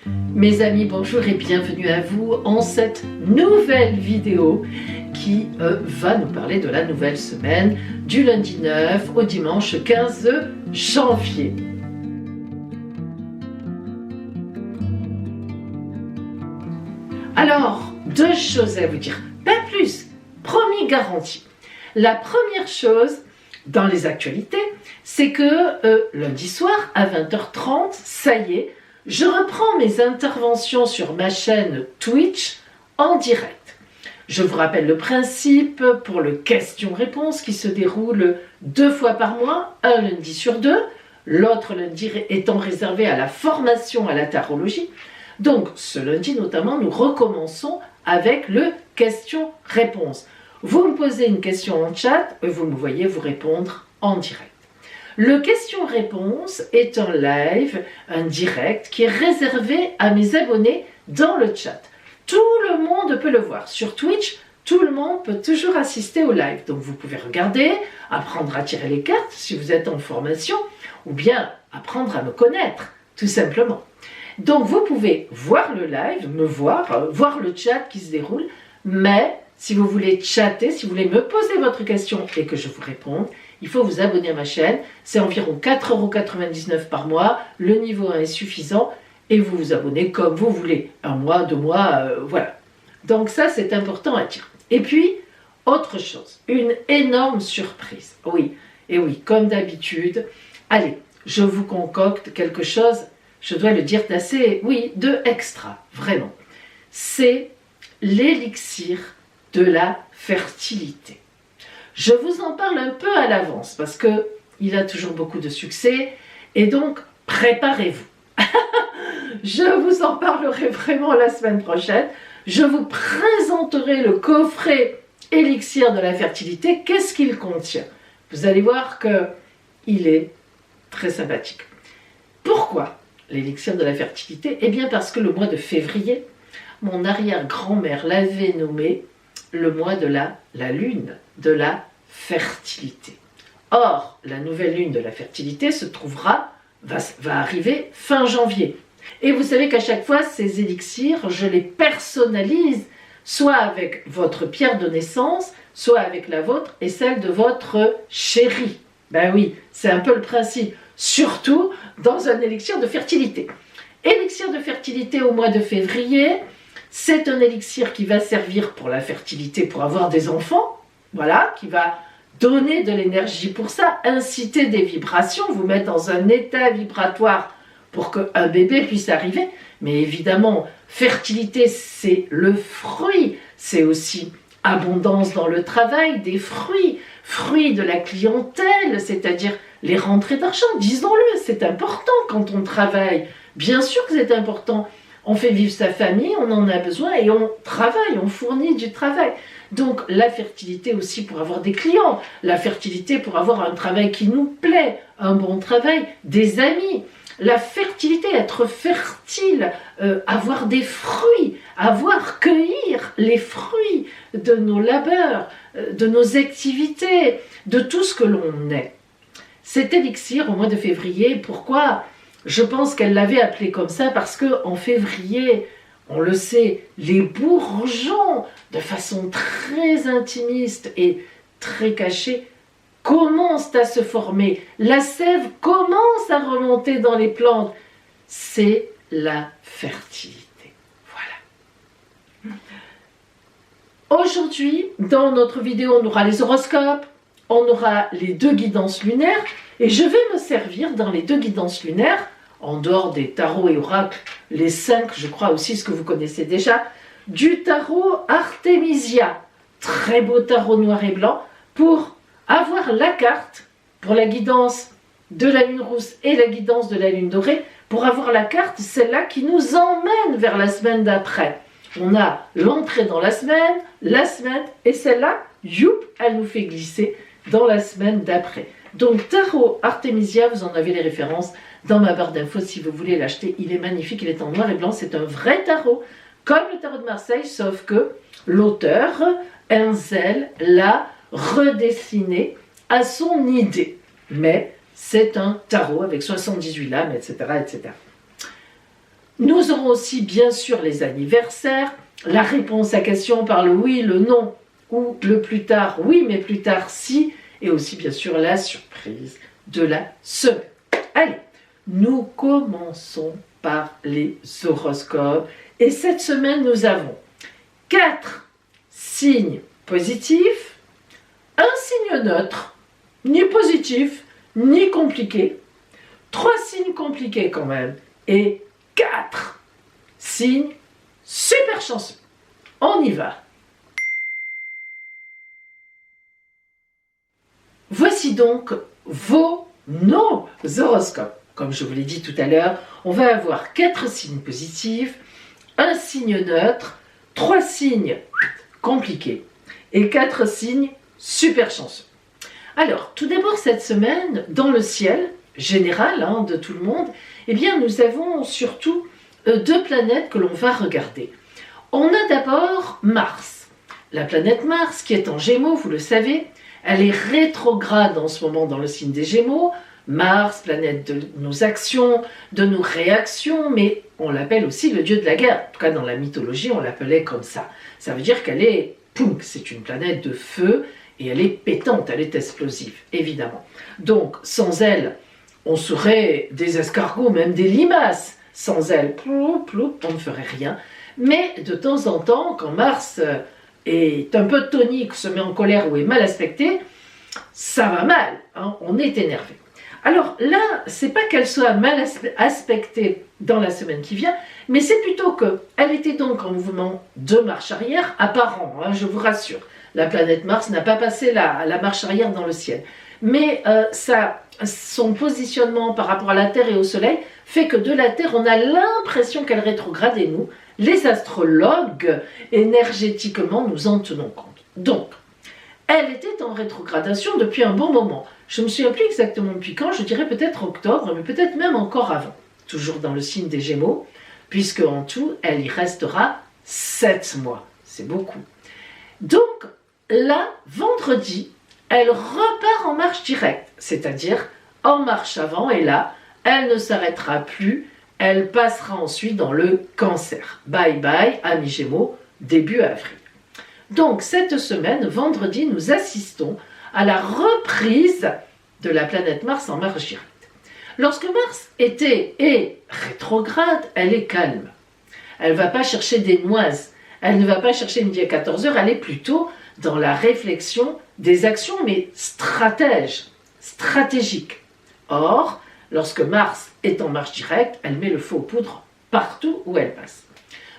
Mes amis, bonjour et bienvenue à vous en cette nouvelle vidéo qui va nous parler de la nouvelle semaine du lundi 9 au dimanche 15 janvier. Alors, deux choses à vous dire, pas plus, promis garanti. La première chose dans les actualités, c'est que lundi soir à 20h30, ça y est, je reprends mes interventions sur ma chaîne Twitch en direct. Je vous rappelle le principe pour le question-réponse qui se déroule 2 fois par mois, un lundi sur 2, l'autre lundi étant réservé à la formation à la tarologie. Donc ce lundi notamment, nous recommençons avec le question-réponse. Vous me posez une question en chat, vous me voyez vous répondre en direct. Le question-réponse est un live, un direct qui est réservé à mes abonnés dans le chat. Tout le monde peut le voir. Sur Twitch, tout le monde peut toujours assister au live. Donc vous pouvez regarder, apprendre à tirer les cartes si vous êtes en formation, ou bien apprendre à me connaître, tout simplement. Donc vous pouvez voir le live, me voir, voir le chat qui se déroule, mais si vous voulez chatter, si vous voulez me poser votre question et que je vous réponde, il faut vous abonner à ma chaîne, c'est environ 4,99 € par mois, le niveau 1 est suffisant, et vous vous abonnez comme vous voulez, 1 mois, 2 mois, voilà. Donc ça c'est important à dire. Et puis, autre chose, une énorme surprise, oui, et oui, comme d'habitude, allez, je vous concocte quelque chose, je dois le dire d'assez, oui, de extra, vraiment. C'est l'élixir de la fertilité. Je vous en parle un peu à l'avance parce qu'il a toujours beaucoup de succès et donc préparez-vous. Je vous en parlerai vraiment la semaine prochaine. Je vous présenterai le coffret élixir de la fertilité. Qu'est-ce qu'il contient? Vous allez voir qu'il est très sympathique. Pourquoi l'élixir de la fertilité? Eh bien parce que le mois de février, mon arrière-grand-mère l'avait nommé le mois de la lune de la fertilité. Or, la nouvelle lune de la fertilité va arriver fin janvier. Et vous savez qu'à chaque fois, ces élixirs, je les personnalise, soit avec votre pierre de naissance, soit avec la vôtre et celle de votre chéri. Ben oui, c'est un peu le principe, surtout dans un élixir de fertilité. Élixir de fertilité au mois de février, c'est un élixir qui va servir pour la fertilité, pour avoir des enfants, voilà, qui va donner de l'énergie pour ça, inciter des vibrations, vous mettre dans un état vibratoire pour qu'un bébé puisse arriver. Mais évidemment, fertilité, c'est le fruit, c'est aussi abondance dans le travail, des fruits, fruits de la clientèle, c'est-à-dire les rentrées d'argent, disons-le, c'est important quand on travaille, bien sûr que c'est important. On fait vivre sa famille, on en a besoin et on travaille, on fournit du travail. Donc la fertilité aussi pour avoir des clients, la fertilité pour avoir un travail qui nous plaît, un bon travail, des amis. La fertilité, être fertile, avoir des fruits, cueillir les fruits de nos labeurs, de nos activités, de tout ce que l'on est. Cet élixir au mois de février, pourquoi ? Je pense qu'elle l'avait appelé comme ça parce qu'en février, on le sait, les bourgeons, de façon très intimiste et très cachée, commencent à se former. La sève commence à remonter dans les plantes. C'est la fertilité. Voilà. Aujourd'hui, dans notre vidéo, on aura les horoscopes, on aura les 2 guidances lunaires, et je vais me servir dans les 2 guidances lunaires, en dehors des tarots et oracles, les 5, je crois aussi ce que vous connaissez déjà, du tarot Artemisia, très beau tarot noir et blanc, pour avoir la carte, pour la guidance de la lune rousse et la guidance de la lune dorée, pour avoir la carte, celle-là qui nous emmène vers la semaine d'après. On a l'entrée dans la semaine, et celle-là, youp, elle nous fait glisser dans la semaine d'après. Donc tarot Artemisia, vous en avez les références dans ma barre d'infos si vous voulez l'acheter. Il est magnifique, il est en noir et blanc, c'est un vrai tarot, comme le tarot de Marseille, sauf que l'auteur, Enzel, l'a redessiné à son idée. – Mais c'est un tarot avec 78 lames, etc., etc. Nous aurons aussi bien sûr les anniversaires, la réponse à question par le oui, le non, ou le plus tard, oui mais plus tard si, et aussi bien sûr la surprise de la semaine. Allez, nous commençons par les horoscopes, et cette semaine nous avons 4 signes positifs, un signe neutre, ni positif, ni compliqué, 3 signes compliqués quand même, et 4 signes super chanceux. On y va. Voici donc nos horoscopes. Comme je vous l'ai dit tout à l'heure, on va avoir 4 signes positifs, un signe neutre, 3 signes compliqués et 4 signes super chanceux. Alors, tout d'abord cette semaine, dans le ciel général de tout le monde, eh bien, nous avons surtout 2 planètes que l'on va regarder. On a d'abord Mars. La planète Mars, qui est en Gémeaux, vous le savez, elle est rétrograde en ce moment dans le signe des Gémeaux. Mars, planète de nos actions, de nos réactions, mais on l'appelle aussi le dieu de la guerre. En tout cas, dans la mythologie, on l'appelait comme ça. Ça veut dire qu'elle est punk, c'est une planète de feu et elle est pétante, elle est explosive, évidemment. Donc, sans elle, on serait des escargots, même des limaces. Sans elle, ploup, ploup, on ne ferait rien. Mais de temps en temps, quand Mars est un peu tonique, se met en colère ou est mal aspecté, ça va mal, on est énervé. Alors là, c'est pas qu'elle soit mal aspectée dans la semaine qui vient, mais c'est plutôt qu'elle était donc en mouvement de marche arrière apparent, je vous rassure. La planète Mars n'a pas passé la marche arrière dans le ciel. Mais son positionnement par rapport à la Terre et au Soleil fait que de la Terre, on a l'impression qu'elle rétrograde et nous, les astrologues, énergétiquement, nous en tenons compte. Donc, elle était en rétrogradation depuis un bon moment. Je ne me souviens plus exactement depuis quand, je dirais peut-être octobre, mais peut-être même encore avant. Toujours dans le signe des Gémeaux, puisque en tout, elle y restera 7 mois. C'est beaucoup. Donc, là, vendredi, elle repart en marche directe, c'est-à-dire en marche avant, et là, elle ne s'arrêtera plus, elle passera ensuite dans le Cancer. Bye bye, amis Gémeaux, début avril. Donc, cette semaine, vendredi, nous assistons à la reprise de la planète Mars en marche directe. Lorsque Mars est rétrograde, elle est calme. Elle ne va pas chercher des noises, elle ne va pas chercher midi à 14h, elle est plutôt dans la réflexion des actions, mais stratégiques. Or, lorsque Mars est en marche directe, elle met le feu aux poudres partout où elle passe.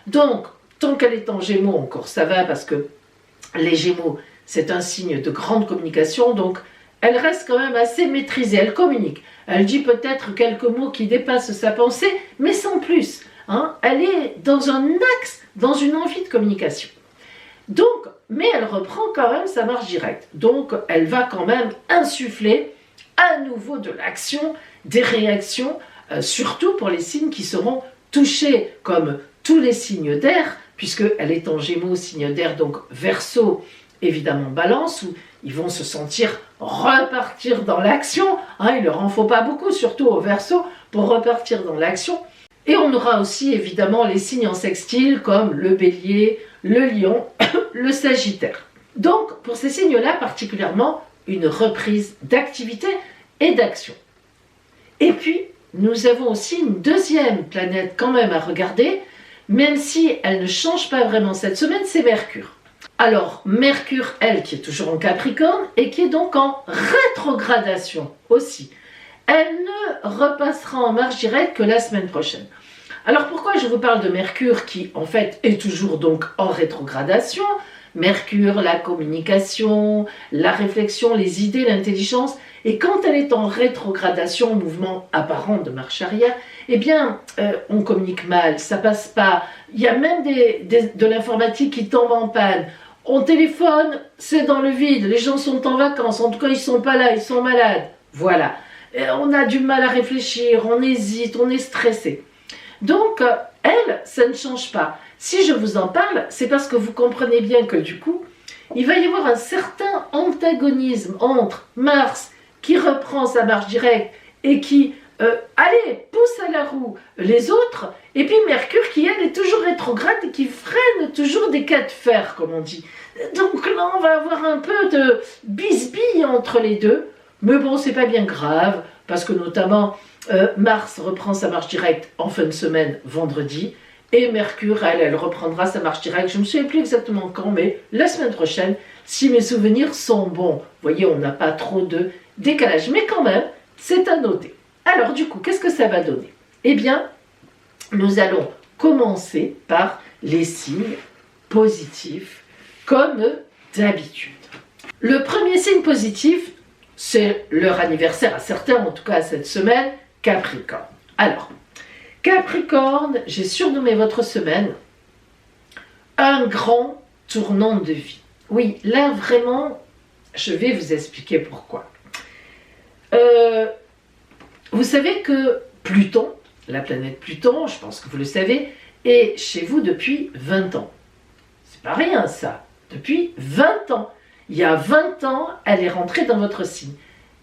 Donc, tant qu'elle est en Gémeaux, encore ça va, parce que les Gémeaux, c'est un signe de grande communication, donc elle reste quand même assez maîtrisée, elle communique. Elle dit peut-être quelques mots qui dépassent sa pensée, mais sans plus. Elle est dans un axe, dans une envie de communication. Donc, mais elle reprend quand même sa marche directe. Donc, elle va quand même insuffler à nouveau de l'action, des réactions, surtout pour les signes qui seront touchés, comme tous les signes d'air, puisqu'elle est en Gémeaux, signe d'air, donc Verseau, évidemment Balance, où ils vont se sentir repartir dans l'action. Il leur en faut pas beaucoup, surtout au Verseau, pour repartir dans l'action. Et on aura aussi évidemment les signes en sextile, comme le Bélier, le Lion, le Sagittaire. Donc, pour ces signes-là, particulièrement, une reprise d'activité et d'action. Et puis, nous avons aussi une deuxième planète quand même à regarder, même si elle ne change pas vraiment cette semaine, c'est Mercure. Alors, Mercure, elle, qui est toujours en Capricorne, et qui est donc en rétrogradation aussi. Elle ne repassera en marche directe que la semaine prochaine. Alors pourquoi je vous parle de Mercure qui en fait est toujours donc en rétrogradation? Mercure, la communication, la réflexion, les idées, l'intelligence. Et quand elle est en rétrogradation, mouvement apparent de marche arrière, eh bien on communique mal, ça passe pas. Il y a même de l'informatique qui tombe en panne. On téléphone, c'est dans le vide, les gens sont en vacances, en tout cas ils sont pas là, ils sont malades. Voilà. On a du mal à réfléchir, on hésite, on est stressé. Donc, elle, ça ne change pas. Si je vous en parle, c'est parce que vous comprenez bien que du coup, il va y avoir un certain antagonisme entre Mars qui reprend sa marche directe et qui allez, pousse à la roue les autres, et puis Mercure qui, elle, est toujours rétrograde et qui freine toujours des cas de fer, comme on dit. Donc là, on va avoir un peu de bisbille entre les deux, mais bon, c'est pas bien grave, parce que notamment, Mars reprend sa marche directe en fin de semaine, vendredi, et Mercure, elle reprendra sa marche directe, je ne me souviens plus exactement quand, mais la semaine prochaine, si mes souvenirs sont bons. Vous voyez, on n'a pas trop de décalage, mais quand même, c'est à noter. Alors du coup, qu'est-ce que ça va donner? Eh bien, nous allons commencer par les signes positifs, comme d'habitude. Le premier signe positif, c'est leur anniversaire, à certains en tout cas cette semaine, Capricorne. Alors, Capricorne, j'ai surnommé votre semaine un grand tournant de vie. Oui, là vraiment, je vais vous expliquer pourquoi. Vous savez que Pluton, la planète Pluton, je pense que vous le savez, est chez vous depuis 20 ans. C'est pas rien ça, depuis 20 ans. Il y a 20 ans, elle est rentrée dans votre signe.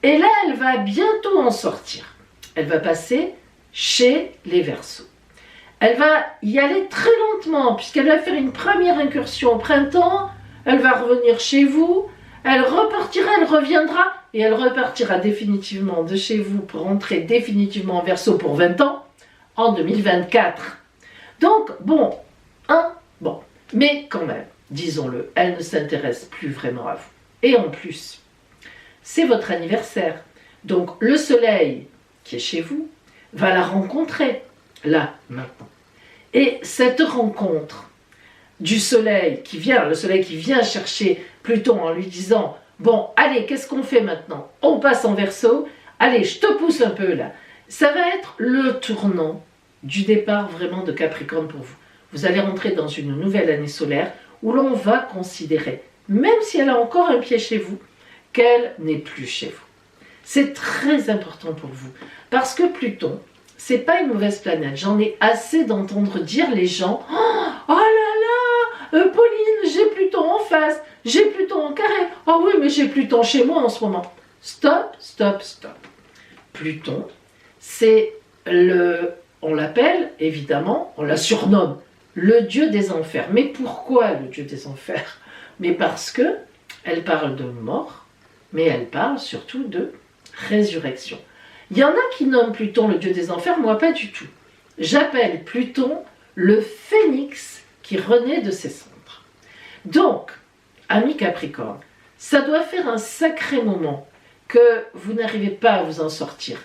Et là, elle va bientôt en sortir. Elle va passer chez les Verseaux. Elle va y aller très lentement, puisqu'elle va faire une première incursion au printemps, elle va revenir chez vous, elle repartira, elle reviendra, et elle repartira définitivement de chez vous pour rentrer définitivement en Verseau pour 20 ans, en 2024. Donc, bon, mais quand même, disons-le, elle ne s'intéresse plus vraiment à vous. Et en plus, c'est votre anniversaire. Donc, le soleil qui est chez vous va la rencontrer, là, maintenant. Et cette rencontre du soleil qui vient, le soleil qui vient chercher Pluton en lui disant « Bon, allez, qu'est-ce qu'on fait maintenant? On passe en Verseau, allez, je te pousse un peu là. » Ça va être le tournant du départ vraiment de Capricorne pour vous. Vous allez rentrer dans une nouvelle année solaire où l'on va considérer, même si elle a encore un pied chez vous, qu'elle n'est plus chez vous. C'est très important pour vous, parce que Pluton, c'est pas une mauvaise planète. J'en ai assez d'entendre dire les gens « Oh là là, Pauline, j'ai Pluton en face, j'ai Pluton en carré. Oh oui, mais j'ai Pluton chez moi en ce moment. » Stop, stop, stop. Pluton, c'est on l'appelle évidemment, on la surnomme, le dieu des enfers. Mais pourquoi le dieu des enfers? Mais parce que elle parle de mort, mais elle parle surtout de résurrection. Il y en a qui nomment Pluton le dieu des enfers, moi pas du tout. J'appelle Pluton le phénix qui renaît de ses cendres. Donc, ami Capricorne, ça doit faire un sacré moment que vous n'arrivez pas à vous en sortir.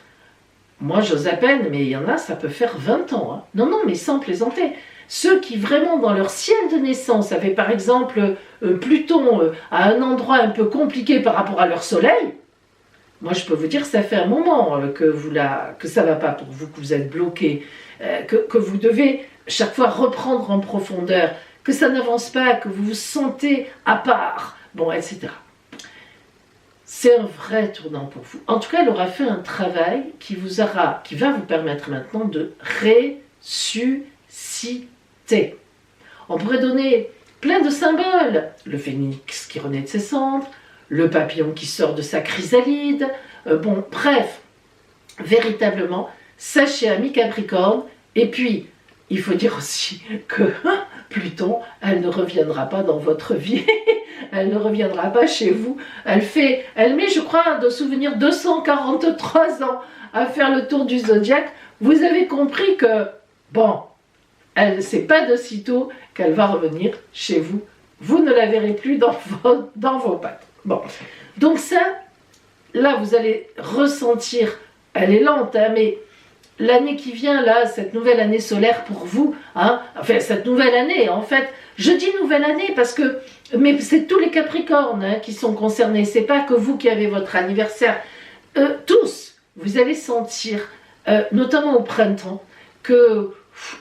Moi, j'ose à peine, mais il y en a, ça peut faire 20 ans. Hein. Non, non, mais sans plaisanter. Ceux qui vraiment, dans leur ciel de naissance, avaient par exemple Pluton à un endroit un peu compliqué par rapport à leur soleil, moi, je peux vous dire, ça fait un moment que ça ne va pas pour vous, que vous êtes bloqué, que vous devez chaque fois reprendre en profondeur, que ça n'avance pas, que vous vous sentez à part, bon, etc. C'est un vrai tournant pour vous. En tout cas, elle aura fait un travail qui va vous permettre maintenant de ressusciter. On pourrait donner plein de symboles. Le phénix qui renaît de ses cendres, le papillon qui sort de sa chrysalide. Bon, bref, véritablement, sachez, ami Capricorne, et puis, il faut dire aussi que Pluton, elle ne reviendra pas dans votre vie, elle ne reviendra pas chez vous. Elle met, je crois, de souvenir 243 ans à faire le tour du zodiaque. Vous avez compris que, bon, c'est pas de sitôt qu'elle va revenir chez vous. Vous ne la verrez plus dans vos pattes. Bon, donc ça, là, vous allez ressentir, elle est lente, hein, mais l'année qui vient, là, cette nouvelle année solaire pour vous, hein, enfin, cette nouvelle année, en fait, je dis nouvelle année parce que, mais c'est tous les Capricornes hein, qui sont concernés, c'est pas que vous qui avez votre anniversaire, tous, vous allez sentir, notamment au printemps, que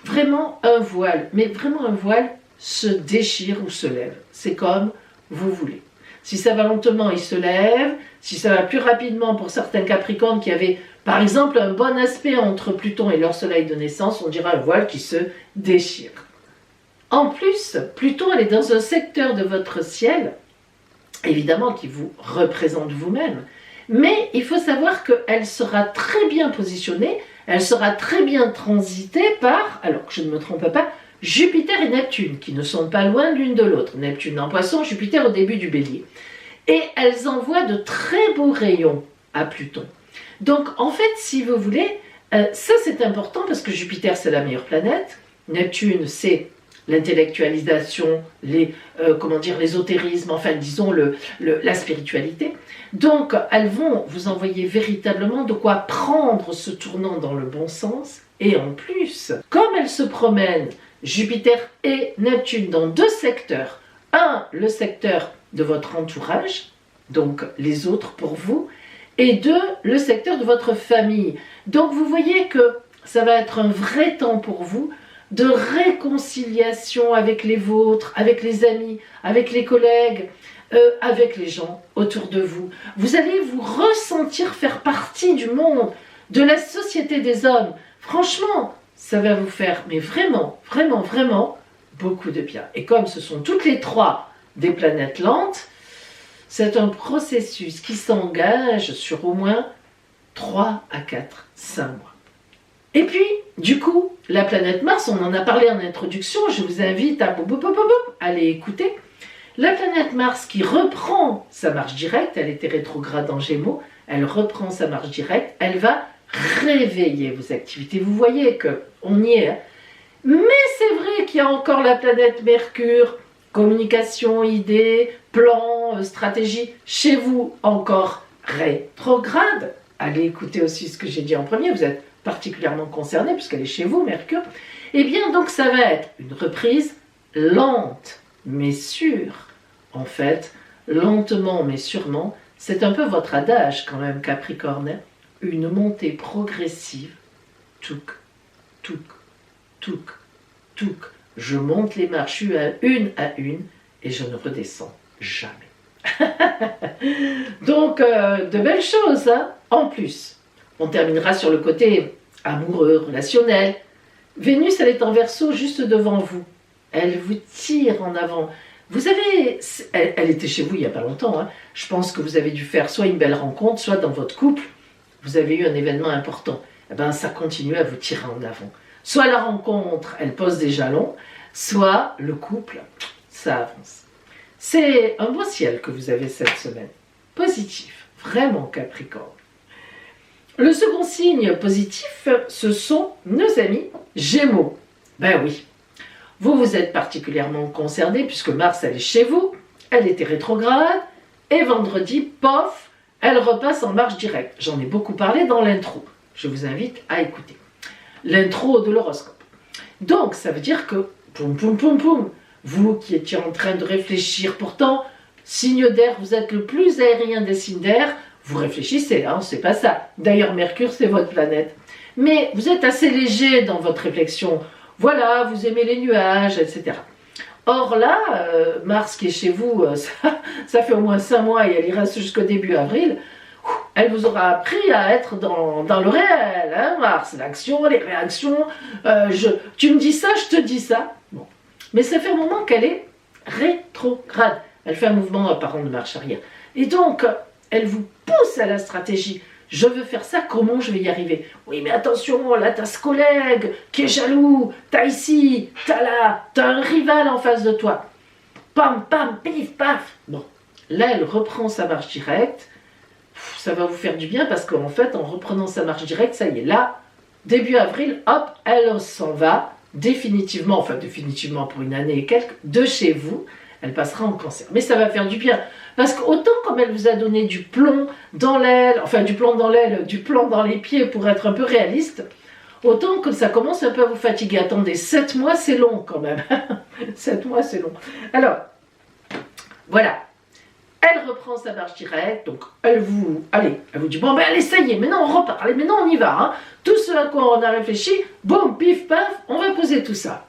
vraiment un voile, mais vraiment un voile se déchire ou se lève, c'est comme vous voulez. Si ça va lentement, il se lève. Si ça va plus rapidement pour certains Capricornes qui avaient, par exemple, un bon aspect entre Pluton et leur soleil de naissance, on dira un voile qui se déchire. En plus, Pluton, elle est dans un secteur de votre ciel, évidemment, qui vous représente vous-même, Mais il faut savoir qu'elle sera très bien positionnée, elle sera très bien transitée par, alors que je ne me trompe pas, Jupiter et Neptune, qui ne sont pas loin l'une de l'autre. Neptune en Poisson, Jupiter au début du Bélier. Et elles envoient de très beaux rayons à Pluton. Donc en fait, si vous voulez, ça c'est important parce que Jupiter c'est la meilleure planète, Neptune c'est l'intellectualisation, l'ésotérisme, enfin disons la spiritualité. Donc elles vont vous envoyer véritablement de quoi prendre ce tournant dans le bon sens. Et en plus, comme elles se promènent, Jupiter et Neptune dans deux secteurs, un, le secteur de votre entourage, donc les autres pour vous, et deux, le secteur de votre famille. Donc vous voyez que ça va être un vrai temps pour vous de réconciliation avec les vôtres, avec les amis, avec les collègues, avec les gens autour de vous. Vous allez vous ressentir faire partie du monde, de la société des hommes. Franchement, ça va vous faire, mais vraiment, vraiment, vraiment, beaucoup de bien. Et comme ce sont toutes les trois des planètes lentes, c'est un processus qui s'engage sur au moins 3 à 4, 5 mois. Et puis, du coup, la planète Mars, on en a parlé en introduction, je vous invite à aller écouter. La planète Mars qui reprend sa marche directe, elle était rétrograde en Gémeaux, elle reprend sa marche directe, elle va réveiller vos activités. Vous voyez qu'on y est. Hein. Mais c'est vrai qu'il y a encore la planète Mercure, communication, idées, plans, stratégie, chez vous encore rétrograde. Allez écouter aussi ce que j'ai dit en premier, vous êtes particulièrement concerné puisqu'elle est chez vous, Mercure. Eh bien donc ça va être une reprise lente mais sûre. En fait, lentement mais sûrement, c'est un peu votre adage quand même, Capricorne, une montée progressive, touc, touc, touc, touc. Je monte les marches une à une et je ne redescends jamais. Donc, de belles choses, hein. En plus, on terminera sur le côté amoureux, relationnel. Vénus, elle est en Verseau juste devant vous. Elle vous tire en avant. Vous avez, elle était chez vous il n'y a pas longtemps. Hein. Je pense que vous avez dû faire soit une belle rencontre, soit dans votre couple, vous avez eu un événement important. Eh ben, ça continue à vous tirer en avant. Soit la rencontre, elle pose des jalons, soit le couple, ça avance. C'est un beau ciel que vous avez cette semaine. Positif, vraiment Capricorne. Le second signe positif, ce sont nos amis Gémeaux. Ben oui, vous êtes particulièrement concernés puisque Mars, elle est chez vous, elle était rétrograde, et vendredi, pof, elle repasse en marche directe. J'en ai beaucoup parlé dans l'intro. Je vous invite à écouter. L'intro de l'horoscope. Donc, ça veut dire que, poum, poum, poum, poum, vous qui étiez en train de réfléchir, pourtant, signe d'air, vous êtes le plus aérien des signes d'air, vous réfléchissez, hein, c'est pas ça. D'ailleurs, Mercure, c'est votre planète. Mais vous êtes assez léger dans votre réflexion. Voilà, vous aimez les nuages, etc. Or là, Mars qui est chez vous, ça fait au moins 5 mois et elle y reste jusqu'au début avril. Elle vous aura appris à être dans le réel, hein, Mars, l'action, les réactions. Tu me dis ça, je te dis ça. Bon. Mais ça fait un moment qu'elle est rétrograde. Elle fait un mouvement apparent de marche arrière. Et donc, elle vous pousse à la stratégie. Je veux faire ça, comment je vais y arriver? Oui, mais attention, là, t'as ce collègue qui est jaloux, t'as ici, t'as là, t'as un rival en face de toi. Pam, pam, pif, paf. Bon, là, elle reprend sa marche directe. Ça va vous faire du bien parce qu'en fait, en reprenant sa marche directe, ça y est, là, début avril, hop, elle s'en va définitivement, enfin définitivement pour une année et quelques, de chez vous. Elle passera en Cancer. Mais ça va faire du bien. Parce qu'autant comme elle vous a donné du plomb dans l'aile, enfin du plomb dans l'aile, du plomb dans les pieds pour être un peu réaliste, autant que ça commence un peu à vous fatiguer. Attendez, 7 mois c'est long quand même. 7 mois c'est long. Alors, voilà. Elle reprend sa marche directe, donc elle vous dit, bon ben allez, ça y est, maintenant on repart, allez, maintenant on y va. Hein. Tout ce à quoi on a réfléchi, boum, pif, paf, on va poser tout ça.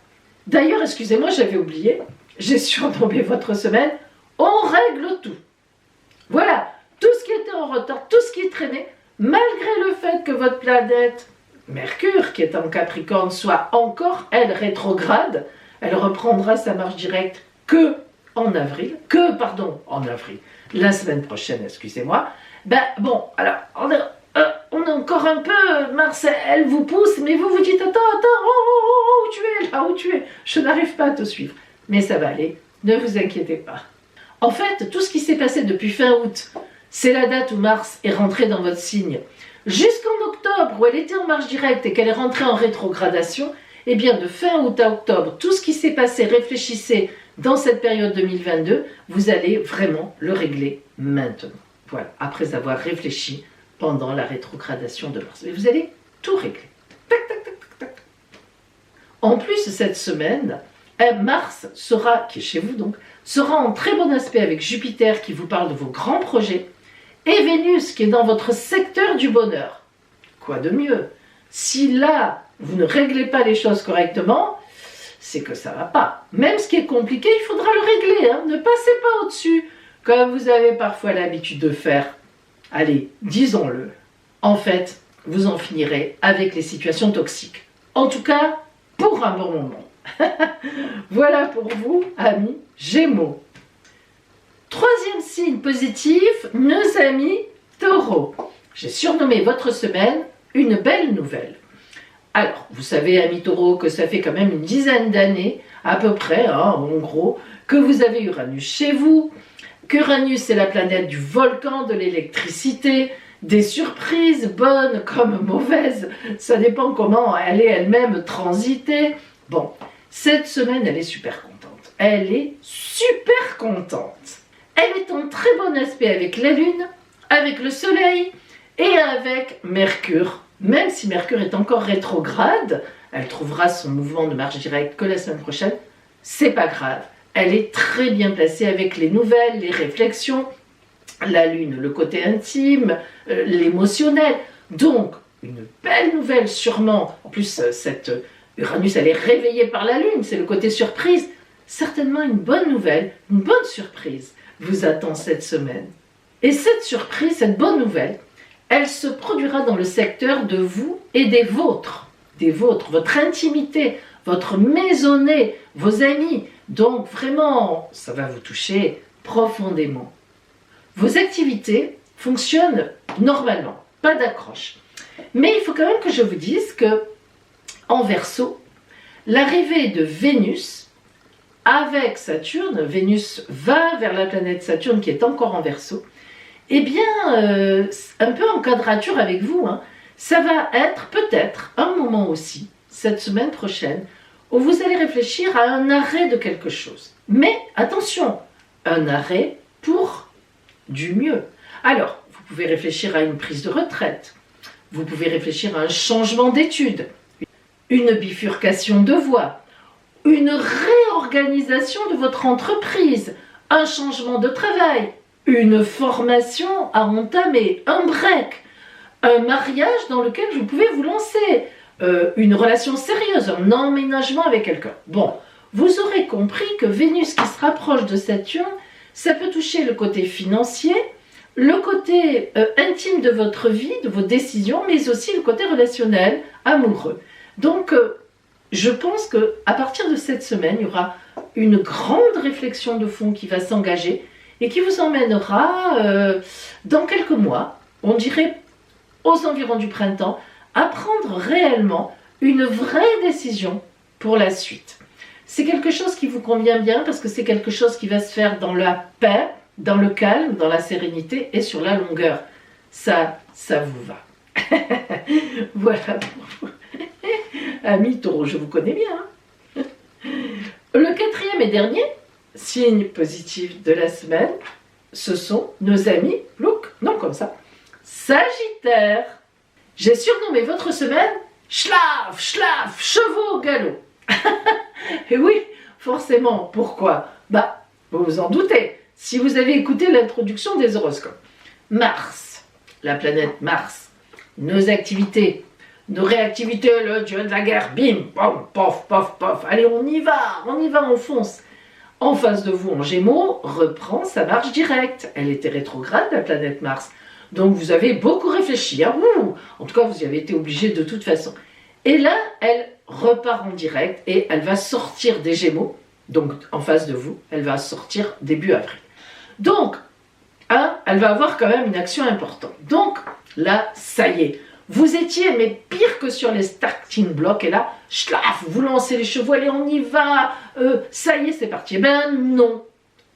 D'ailleurs, excusez-moi, j'avais oublié, j'ai surnommé votre semaine, on règle tout. Voilà, tout ce qui était en retard, tout ce qui traînait, malgré le fait que votre planète Mercure, qui est en Capricorne, soit encore, elle, rétrograde, elle reprendra sa marche directe en avril, la semaine prochaine, excusez-moi, Ben bon, alors, on est encore un peu, Mars, elle vous pousse, mais vous vous dites, attends, où tu es, là, où tu es? Je n'arrive pas à te suivre. Mais ça va aller, ne vous inquiétez pas. En fait, tout ce qui s'est passé depuis fin août, c'est la date où Mars est rentré dans votre signe. Jusqu'en octobre, où elle était en marche directe et qu'elle est rentrée en rétrogradation, eh bien, de fin août à octobre, tout ce qui s'est passé, réfléchissez dans cette période 2022, vous allez vraiment le régler maintenant. Voilà, après avoir réfléchi pendant la rétrogradation de Mars. Mais vous allez tout régler. Tac, tac, tac, tac, tac. En plus, cette semaine, Mars sera, qui est chez vous donc, sera en très bon aspect avec Jupiter qui vous parle de vos grands projets et Vénus qui est dans votre secteur du bonheur. Quoi de mieux? Si là, vous ne réglez pas les choses correctement, c'est que ça ne va pas. Même ce qui est compliqué, il faudra le régler. Hein. Ne passez pas au-dessus, comme vous avez parfois l'habitude de faire. Allez, disons-le. En fait, vous en finirez avec les situations toxiques. En tout cas, pour un bon moment. Voilà pour vous, amis Gémeaux. Troisième signe positif, nos amis Taureaux. J'ai surnommé votre semaine une belle nouvelle. Alors, vous savez, amis Taureaux, que ça fait quand même une dizaine d'années, à peu près, hein, en gros, que vous avez Uranus chez vous, qu'Uranus est la planète du volcan, de l'électricité, des surprises, bonnes comme mauvaises, ça dépend comment elle est elle-même transitée. Bon, cette semaine, elle est super contente. Elle est super contente. Elle est en très bon aspect avec la Lune, avec le Soleil et avec Mercure. Même si Mercure est encore rétrograde, elle trouvera son mouvement de marche directe que la semaine prochaine, c'est pas grave. Elle est très bien placée avec les nouvelles, les réflexions, la Lune, le côté intime, l'émotionnel. Donc, une belle nouvelle sûrement. En plus, cette Uranus, elle est réveillée par la Lune, c'est le côté surprise. Certainement une bonne nouvelle, une bonne surprise vous attend cette semaine. Et cette surprise, cette bonne nouvelle, elle se produira dans le secteur de vous et des vôtres, votre intimité, votre maisonnée, vos amis. Donc vraiment, ça va vous toucher profondément. Vos activités fonctionnent normalement, pas d'accroche. Mais il faut quand même que je vous dise que en Verseau, l'arrivée de Vénus avec Saturne, Vénus va vers la planète Saturne qui est encore en Verseau, eh bien, un peu en quadrature avec vous, hein, ça va être peut-être un moment aussi, cette semaine prochaine, où vous allez réfléchir à un arrêt de quelque chose. Mais attention, un arrêt pour du mieux. Alors, vous pouvez réfléchir à une prise de retraite, vous pouvez réfléchir à un changement d'études, une bifurcation de voie, une réorganisation de votre entreprise, un changement de travail, une formation à entamer, un break, un mariage dans lequel vous pouvez vous lancer, une relation sérieuse, un emménagement avec quelqu'un. Bon, vous aurez compris que Vénus qui se rapproche de Saturne, ça peut toucher le côté financier, le côté intime de votre vie, de vos décisions, mais aussi le côté relationnel, amoureux. Donc, je pense qu'à partir de cette semaine, il y aura une grande réflexion de fond qui va s'engager et qui vous emmènera dans quelques mois, on dirait aux environs du printemps, à prendre réellement une vraie décision pour la suite. C'est quelque chose qui vous convient bien parce que c'est quelque chose qui va se faire dans la paix, dans le calme, dans la sérénité et sur la longueur. Ça vous va. Voilà pour vous. Amis Taureau, je vous connais bien. Hein. Le quatrième et dernier signe positif de la semaine, ce sont nos amis, look, non comme ça, Sagittaire. J'ai surnommé votre semaine Schlaf, Schlaf, chevaux au galop. Et oui, forcément, pourquoi? Bah, vous vous en doutez, si vous avez écouté l'introduction des horoscopes. Mars, la planète Mars, nos activités, nos réactivités, le dieu de la guerre, bim, pom, pof, pof, pof, allez, on y va, on fonce. En face de vous, en Gémeaux, reprend sa marche directe. Elle était rétrograde, la planète Mars. Donc vous avez beaucoup réfléchi. Hein. En tout cas, vous y avez été obligé de toute façon. Et là, elle repart en direct et elle va sortir des Gémeaux. Donc en face de vous, elle va sortir début avril. Donc, hein, elle va avoir quand même une action importante. Donc là, ça y est, vous étiez, mais pire que sur les starting blocks, et là, schlaf, vous lancez les chevaux, allez, on y va, ça y est, c'est parti. Eh ben non,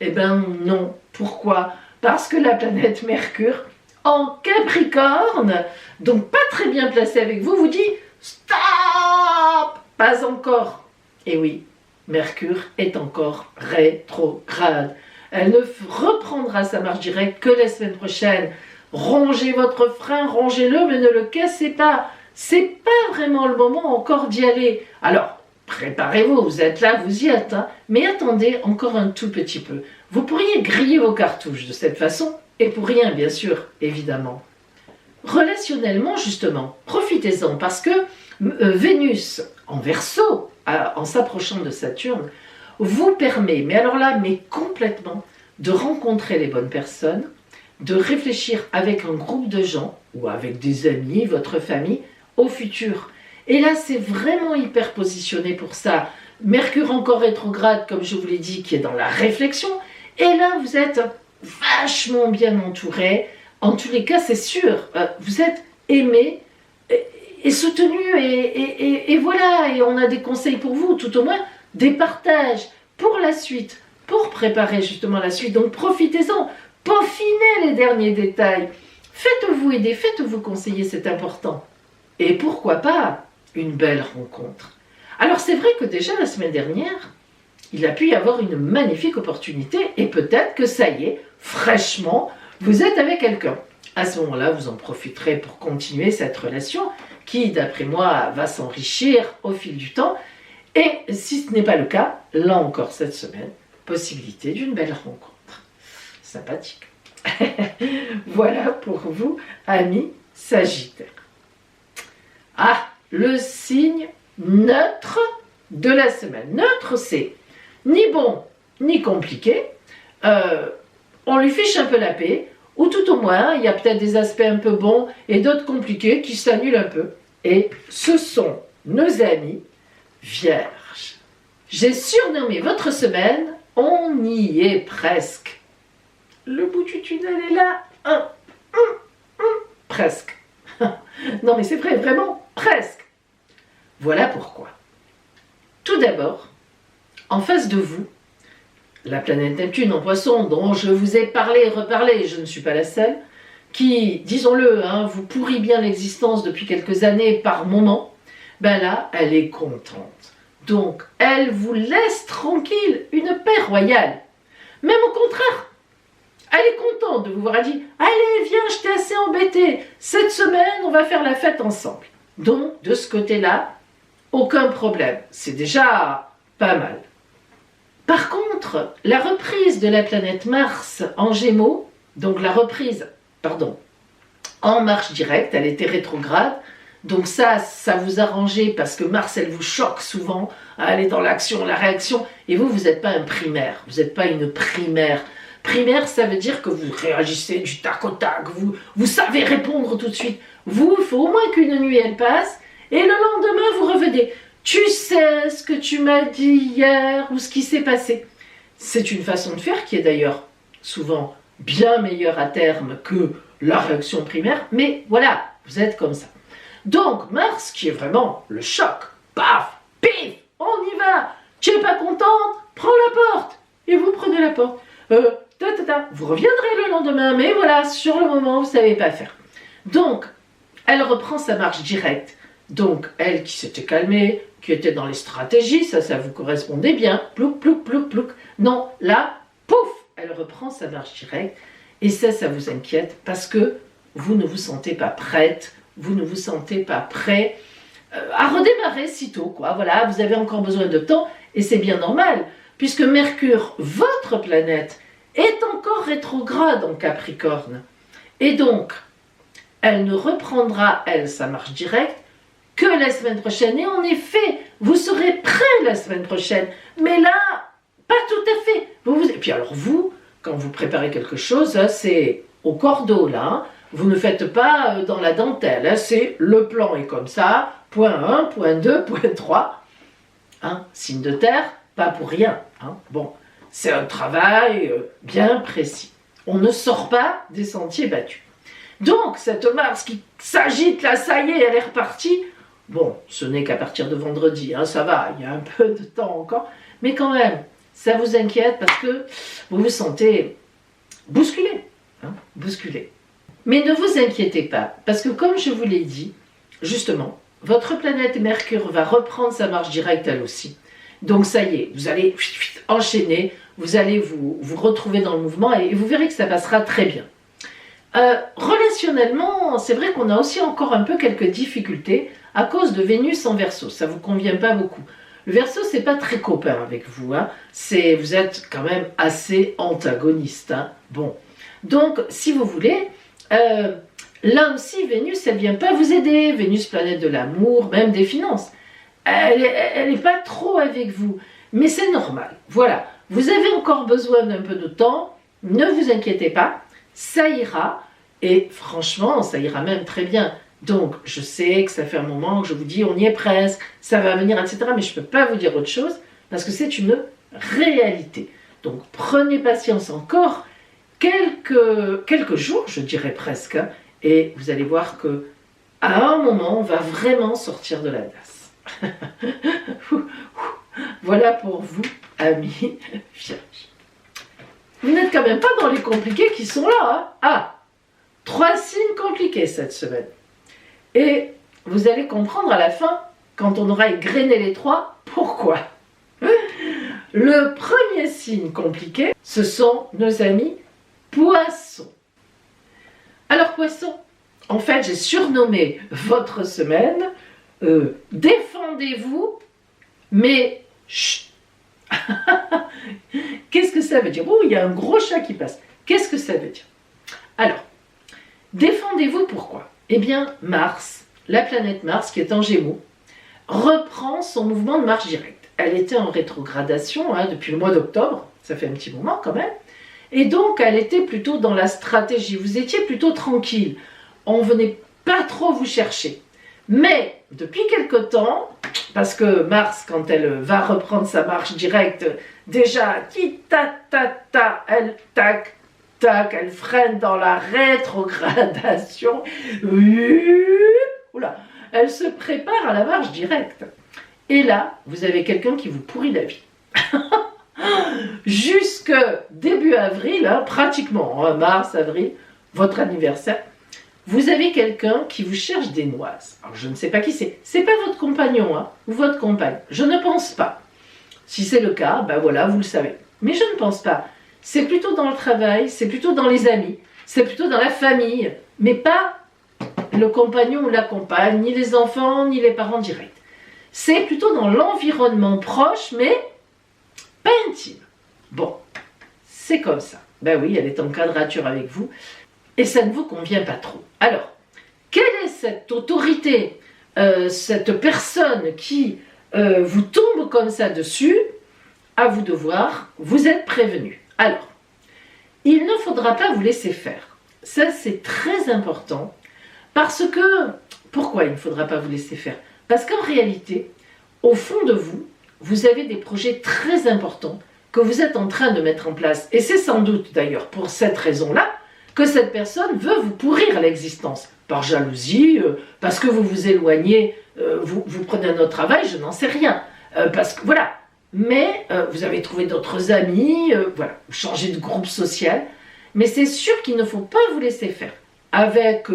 eh ben non. Pourquoi? Parce que la planète Mercure, en Capricorne, donc pas très bien placée avec vous, vous dit stop, pas encore. Et oui, Mercure est encore rétrograde. Elle ne reprendra sa marche directe que la semaine prochaine. Rongez votre frein, rongez-le, mais ne le cassez pas. C'est pas vraiment le moment encore d'y aller. Alors, préparez-vous, vous êtes là, vous y êtes, hein, mais attendez encore un tout petit peu. Vous pourriez griller vos cartouches de cette façon, et pour rien, bien sûr, évidemment. Relationnellement, justement, profitez-en, parce que Vénus en Verseau, en s'approchant de Saturne, vous permet, mais alors là, mais complètement, de rencontrer les bonnes personnes, de réfléchir avec un groupe de gens, ou avec des amis, votre famille, au futur. Et là, c'est vraiment hyper positionné pour ça. Mercure encore rétrograde, comme je vous l'ai dit, qui est dans la réflexion. Et là, vous êtes vachement bien entouré. En tous les cas, c'est sûr, vous êtes aimé et soutenu. Et voilà, et on a des conseils pour vous, tout au moins des partages pour la suite, pour préparer justement la suite. Donc profitez-en, peaufinez les derniers détails. Faites-vous aider, faites-vous conseiller, c'est important. Et pourquoi pas une belle rencontre. Alors c'est vrai que déjà la semaine dernière, il a pu y avoir une magnifique opportunité et peut-être que ça y est, fraîchement, vous êtes avec quelqu'un. À ce moment-là, vous en profiterez pour continuer cette relation qui, d'après moi, va s'enrichir au fil du temps. Et si ce n'est pas le cas, là encore cette semaine, possibilité d'une belle rencontre. Sympathique. Voilà pour vous, amis Sagittaires. Ah, le signe neutre de la semaine. Neutre, c'est ni bon ni compliqué. On lui fiche un peu la paix, ou tout au moins, il y a peut-être des aspects un peu bons et d'autres compliqués qui s'annulent un peu. Et ce sont nos amis Vierges. J'ai surnommé votre semaine, on y est presque. Le bout du tunnel est là. Presque. Non mais c'est vrai, vraiment, presque. Voilà pourquoi. Tout d'abord, en face de vous, la planète Neptune en Poisson, dont je vous ai parlé et reparlé, je ne suis pas la seule, qui, disons-le, hein, vous pourrit bien l'existence depuis quelques années par moment, ben là, elle est contente. Donc, elle vous laisse tranquille, une paix royale. Même au contraire, elle est contente de vous voir, elle dit « Allez, viens, je t'ai assez embêté, cette semaine, on va faire la fête ensemble. » Donc, de ce côté-là, aucun problème, c'est déjà pas mal. Par contre, la reprise de la planète Mars en Gémeaux, donc la reprise, en marche directe, elle était rétrograde, donc ça vous arrangeait parce que Mars, elle vous choque souvent, elle est dans l'action, la réaction, et vous n'êtes pas un primaire, vous n'êtes pas une primaire. Primaire, ça veut dire que vous réagissez du tac au tac, vous savez répondre tout de suite. Vous, il faut au moins qu'une nuit, elle passe, et le lendemain, vous revenez. Tu sais ce que tu m'as dit hier ou ce qui s'est passé. C'est une façon de faire qui est d'ailleurs souvent bien meilleure à terme que la réaction primaire, mais voilà, vous êtes comme ça. Donc Mars, qui est vraiment le choc, paf, pif, on y va. Tu n'es pas contente? Prends la porte. Et vous prenez la porte. Vous reviendrez le lendemain, mais voilà, sur le moment, vous ne savez pas faire. Donc, elle reprend sa marche directe. Donc, elle qui s'était calmée, qui était dans les stratégies, ça vous correspondait bien. Plouc, plouc, plouc, plouc. Non, là, pouf, elle reprend sa marche directe. Et ça vous inquiète parce que vous ne vous sentez pas prête, vous ne vous sentez pas prêt à redémarrer sitôt, quoi. Voilà, vous avez encore besoin de temps et c'est bien normal puisque Mercure, votre planète, est encore rétrograde en Capricorne. Et donc, elle ne reprendra, elle, sa marche directe que la semaine prochaine. Et en effet, vous serez prêt la semaine prochaine. Mais là, pas tout à fait. Et puis alors vous, quand vous préparez quelque chose, c'est au cordeau, là. Hein. Vous ne faites pas dans la dentelle. Hein. C'est le plan est comme ça. Point 1, point 2, point 3. Hein. Signe de terre, pas pour rien. Hein. Bon, c'est un travail bien précis. On ne sort pas des sentiers battus. Donc, cette Mars qui s'agite, là, ça y est, elle est repartie. Bon, ce n'est qu'à partir de vendredi, hein, ça va, il y a un peu de temps encore. Mais quand même, ça vous inquiète parce que vous vous sentez bousculé. Hein, bousculé. Mais ne vous inquiétez pas, parce que comme je vous l'ai dit, justement, votre planète Mercure va reprendre sa marche directe elle aussi. Donc ça y est, vous allez enchaîner, vous allez vous retrouver dans le mouvement et vous verrez que ça passera très bien. Relationnellement, c'est vrai qu'on a aussi encore un peu quelques difficultés à cause de Vénus en Verseau. Ça ne vous convient pas beaucoup. Le Verseau, c'est pas très copain avec vous. Hein. Vous êtes quand même assez antagoniste. Hein. Bon. Donc, si vous voulez, là aussi, Vénus, elle ne vient pas vous aider. Vénus, planète de l'amour, même des finances. Elle n'est pas trop avec vous. Mais c'est normal. Voilà. Vous avez encore besoin d'un peu de temps. Ne vous inquiétez pas. Ça ira. Et franchement, ça ira même très bien. Donc, je sais que ça fait un moment que je vous dis, on y est presque, ça va venir, etc. Mais je ne peux pas vous dire autre chose parce que c'est une réalité. Donc, prenez patience encore quelques jours, je dirais presque, hein, et vous allez voir que à un moment, on va vraiment sortir de la DAS. Voilà pour vous, amis Vierge. Vous n'êtes quand même pas dans les compliqués qui sont là. Hein. Ah, 3 signes compliqués cette semaine. Et vous allez comprendre à la fin, quand on aura égrené les 3, pourquoi. Le premier signe compliqué, ce sont nos amis Poissons. Alors Poissons, en fait j'ai surnommé votre semaine défendez-vous, mais chut. Qu'est-ce que ça veut dire? Oh, il y a un gros chat qui passe. Qu'est-ce que ça veut dire? Alors, défendez-vous pourquoi? Eh bien, Mars, la planète Mars qui est en Gémeaux, reprend son mouvement de marche directe. Elle était en rétrogradation hein, depuis le mois d'octobre, ça fait un petit moment quand même, et donc elle était plutôt dans la stratégie, vous étiez plutôt tranquille, on ne venait pas trop vous chercher. Mais depuis quelque temps, parce que Mars, quand elle va reprendre sa marche directe, déjà, elle tac, tac, elle freine dans la rétrogradation. Oula, elle se prépare à la marche directe. Et là, vous avez quelqu'un qui vous pourrit la vie. Jusque début avril, hein, pratiquement, hein, mars, avril, votre anniversaire, vous avez quelqu'un qui vous cherche des noises. Alors je ne sais pas qui c'est. C'est pas votre compagnon hein, ou votre compagne. Je ne pense pas. Si c'est le cas, ben voilà, vous le savez. Mais je ne pense pas. C'est plutôt dans le travail, c'est plutôt dans les amis, c'est plutôt dans la famille, mais pas le compagnon ou la compagne, ni les enfants, ni les parents directs. C'est plutôt dans l'environnement proche, mais pas intime. Bon, c'est comme ça. Ben oui, elle est en quadrature avec vous. Et ça ne vous convient pas trop. Alors, quelle est cette autorité, cette personne qui vous tombe comme ça dessus? À vous de voir, vous êtes prévenu. Alors, il ne faudra pas vous laisser faire. Ça, c'est très important. Parce que, pourquoi il ne faudra pas vous laisser faire? Parce qu'en réalité, au fond de vous, vous avez des projets très importants que vous êtes en train de mettre en place. Et c'est sans doute d'ailleurs pour cette raison-là que cette personne veut vous pourrir l'existence, par jalousie, parce que vous vous éloignez, vous prenez un autre travail, je n'en sais rien, parce que voilà. Mais vous avez trouvé d'autres amis, voilà, vous changez de groupe social, mais c'est sûr qu'il ne faut pas vous laisser faire, avec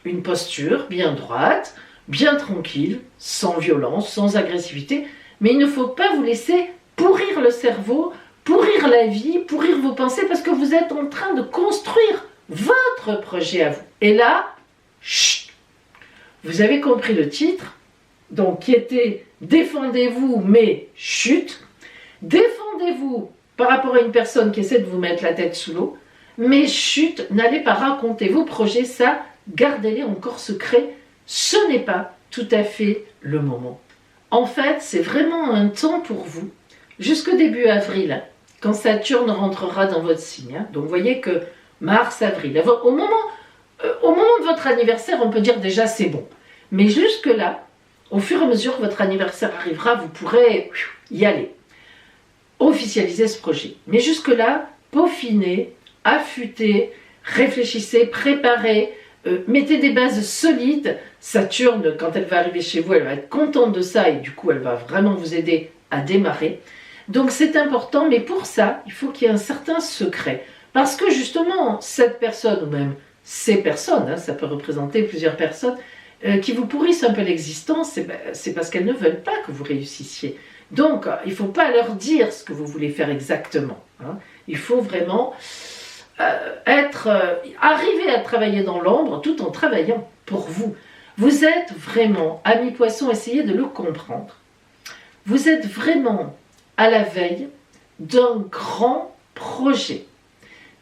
une posture bien droite, bien tranquille, sans violence, sans agressivité, mais il ne faut pas vous laisser pourrir le cerveau, pourrir la vie, pourrir vos pensées, parce que vous êtes en train de construire votre projet à vous. Et là, chut, vous avez compris le titre, donc qui était « Défendez-vous, mais chut ». Défendez-vous par rapport à une personne qui essaie de vous mettre la tête sous l'eau, mais chut, n'allez pas raconter vos projets, ça, gardez-les encore secrets, ce n'est pas tout à fait le moment. En fait, c'est vraiment un temps pour vous, jusqu'au début avril, quand Saturne rentrera dans votre signe. Hein. Donc vous voyez que mars, avril, au moment de votre anniversaire, on peut dire déjà c'est bon. Mais jusque-là, au fur et à mesure que votre anniversaire arrivera, vous pourrez y aller. Officialiser ce projet. Mais jusque-là, peaufiner, affûtez, réfléchissez, préparez, mettez des bases solides. Saturne, quand elle va arriver chez vous, elle va être contente de ça et du coup, elle va vraiment vous aider à démarrer. Donc c'est important, mais pour ça, il faut qu'il y ait un certain secret. Parce que justement, cette personne, ou même ces personnes, hein, ça peut représenter plusieurs personnes, qui vous pourrissent un peu l'existence, c'est parce qu'elles ne veulent pas que vous réussissiez. Donc, il ne faut pas leur dire ce que vous voulez faire exactement. Hein. Il faut vraiment arriver à travailler dans l'ombre tout en travaillant pour vous. Vous êtes vraiment, ami poisson, essayez de le comprendre. Vous êtes vraiment à la veille d'un grand projet.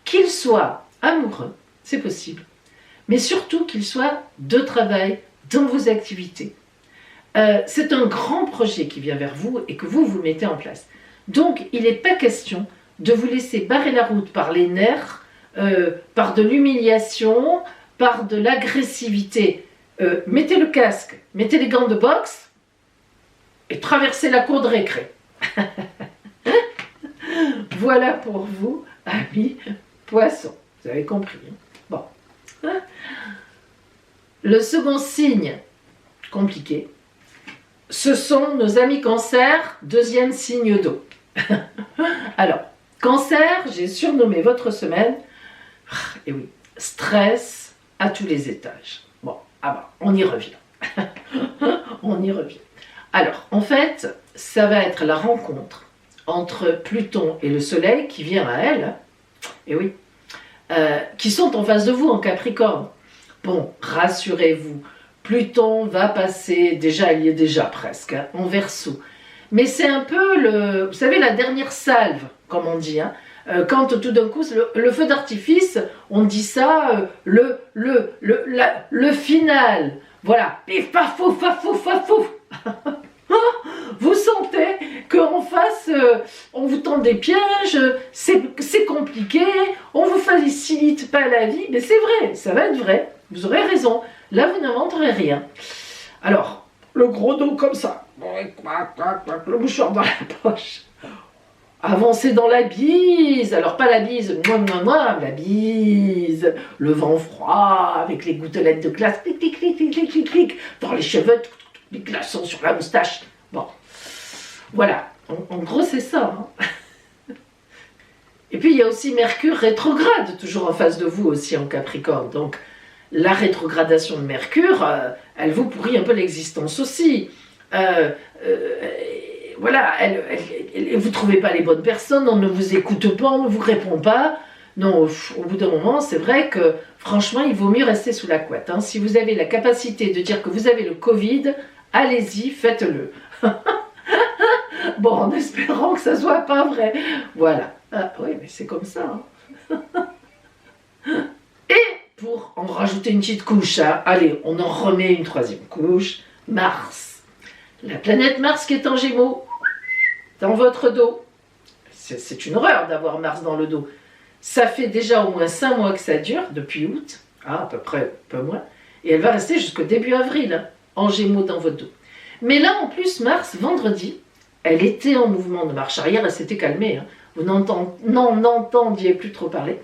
Qu'il soit amoureux, c'est possible, mais surtout qu'il soit de travail dans vos activités. C'est un grand projet qui vient vers vous et que vous mettez en place. Donc, il n'est pas question de vous laisser barrer la route par les nerfs, par de l'humiliation, par de l'agressivité. Mettez le casque, mettez les gants de boxe et traversez la cour de récré. Voilà pour vous, amis poissons. Vous avez compris. Hein? Bon. Le second signe compliqué, ce sont nos amis cancer, deuxième signe d'eau. Alors, cancer, j'ai surnommé votre semaine, et oui, stress à tous les étages. Bon, on y revient. On y revient. Alors, en fait, ça va être la rencontre entre Pluton et le Soleil qui vient à elle, et oui, qui sont en face de vous en Capricorne. Bon, rassurez-vous, Pluton va passer, déjà il y est déjà presque, hein, en Verseau. Mais c'est un peu, vous savez, la dernière salve, comme on dit, hein, quand tout d'un coup, le feu d'artifice, on dit ça, le final. Voilà, pif, paf, pouf, paf, pouf, paf, pouf. Vous sentez qu'en face, on vous tend des pièges, c'est compliqué, on vous facilite pas la vie, mais c'est vrai, ça va être vrai, vous aurez raison, là vous n'inventerez rien. Alors, le gros dos comme ça, le mouchoir dans la poche, avancez dans la bise, alors pas la bise, la bise, le vent froid, avec les gouttelettes de glace, clic, clic, clic, clic, clic, clic, clic, dans les cheveux, les glaçons sur la moustache. Bon, voilà, en gros c'est ça. Hein. Et puis il y a aussi Mercure rétrograde, toujours en face de vous aussi en Capricorne. Donc la rétrogradation de Mercure, elle vous pourrit un peu l'existence aussi. Voilà, vous ne trouvez pas les bonnes personnes, on ne vous écoute pas, on ne vous répond pas. Non, au bout d'un moment, c'est vrai que franchement, il vaut mieux rester sous la couette. Hein. Si vous avez la capacité de dire que vous avez le Covid, allez-y, faites-le. Bon, en espérant que ça soit pas vrai. Voilà. Ah, oui, mais c'est comme ça. Hein. Et pour en rajouter une petite couche, hein, allez, on en remet une troisième couche. Mars. La planète Mars qui est en Gémeaux, dans votre dos. C'est une horreur d'avoir Mars dans le dos. Ça fait déjà au moins 5 mois que ça dure, depuis août, hein, à peu près, un peu moins. Et elle va rester jusqu'au début avril, hein, en Gémeaux dans votre dos. Mais là, en plus, Mars, vendredi, elle était en mouvement de marche arrière, elle s'était calmée. Hein. Vous n'entendiez plus trop parler.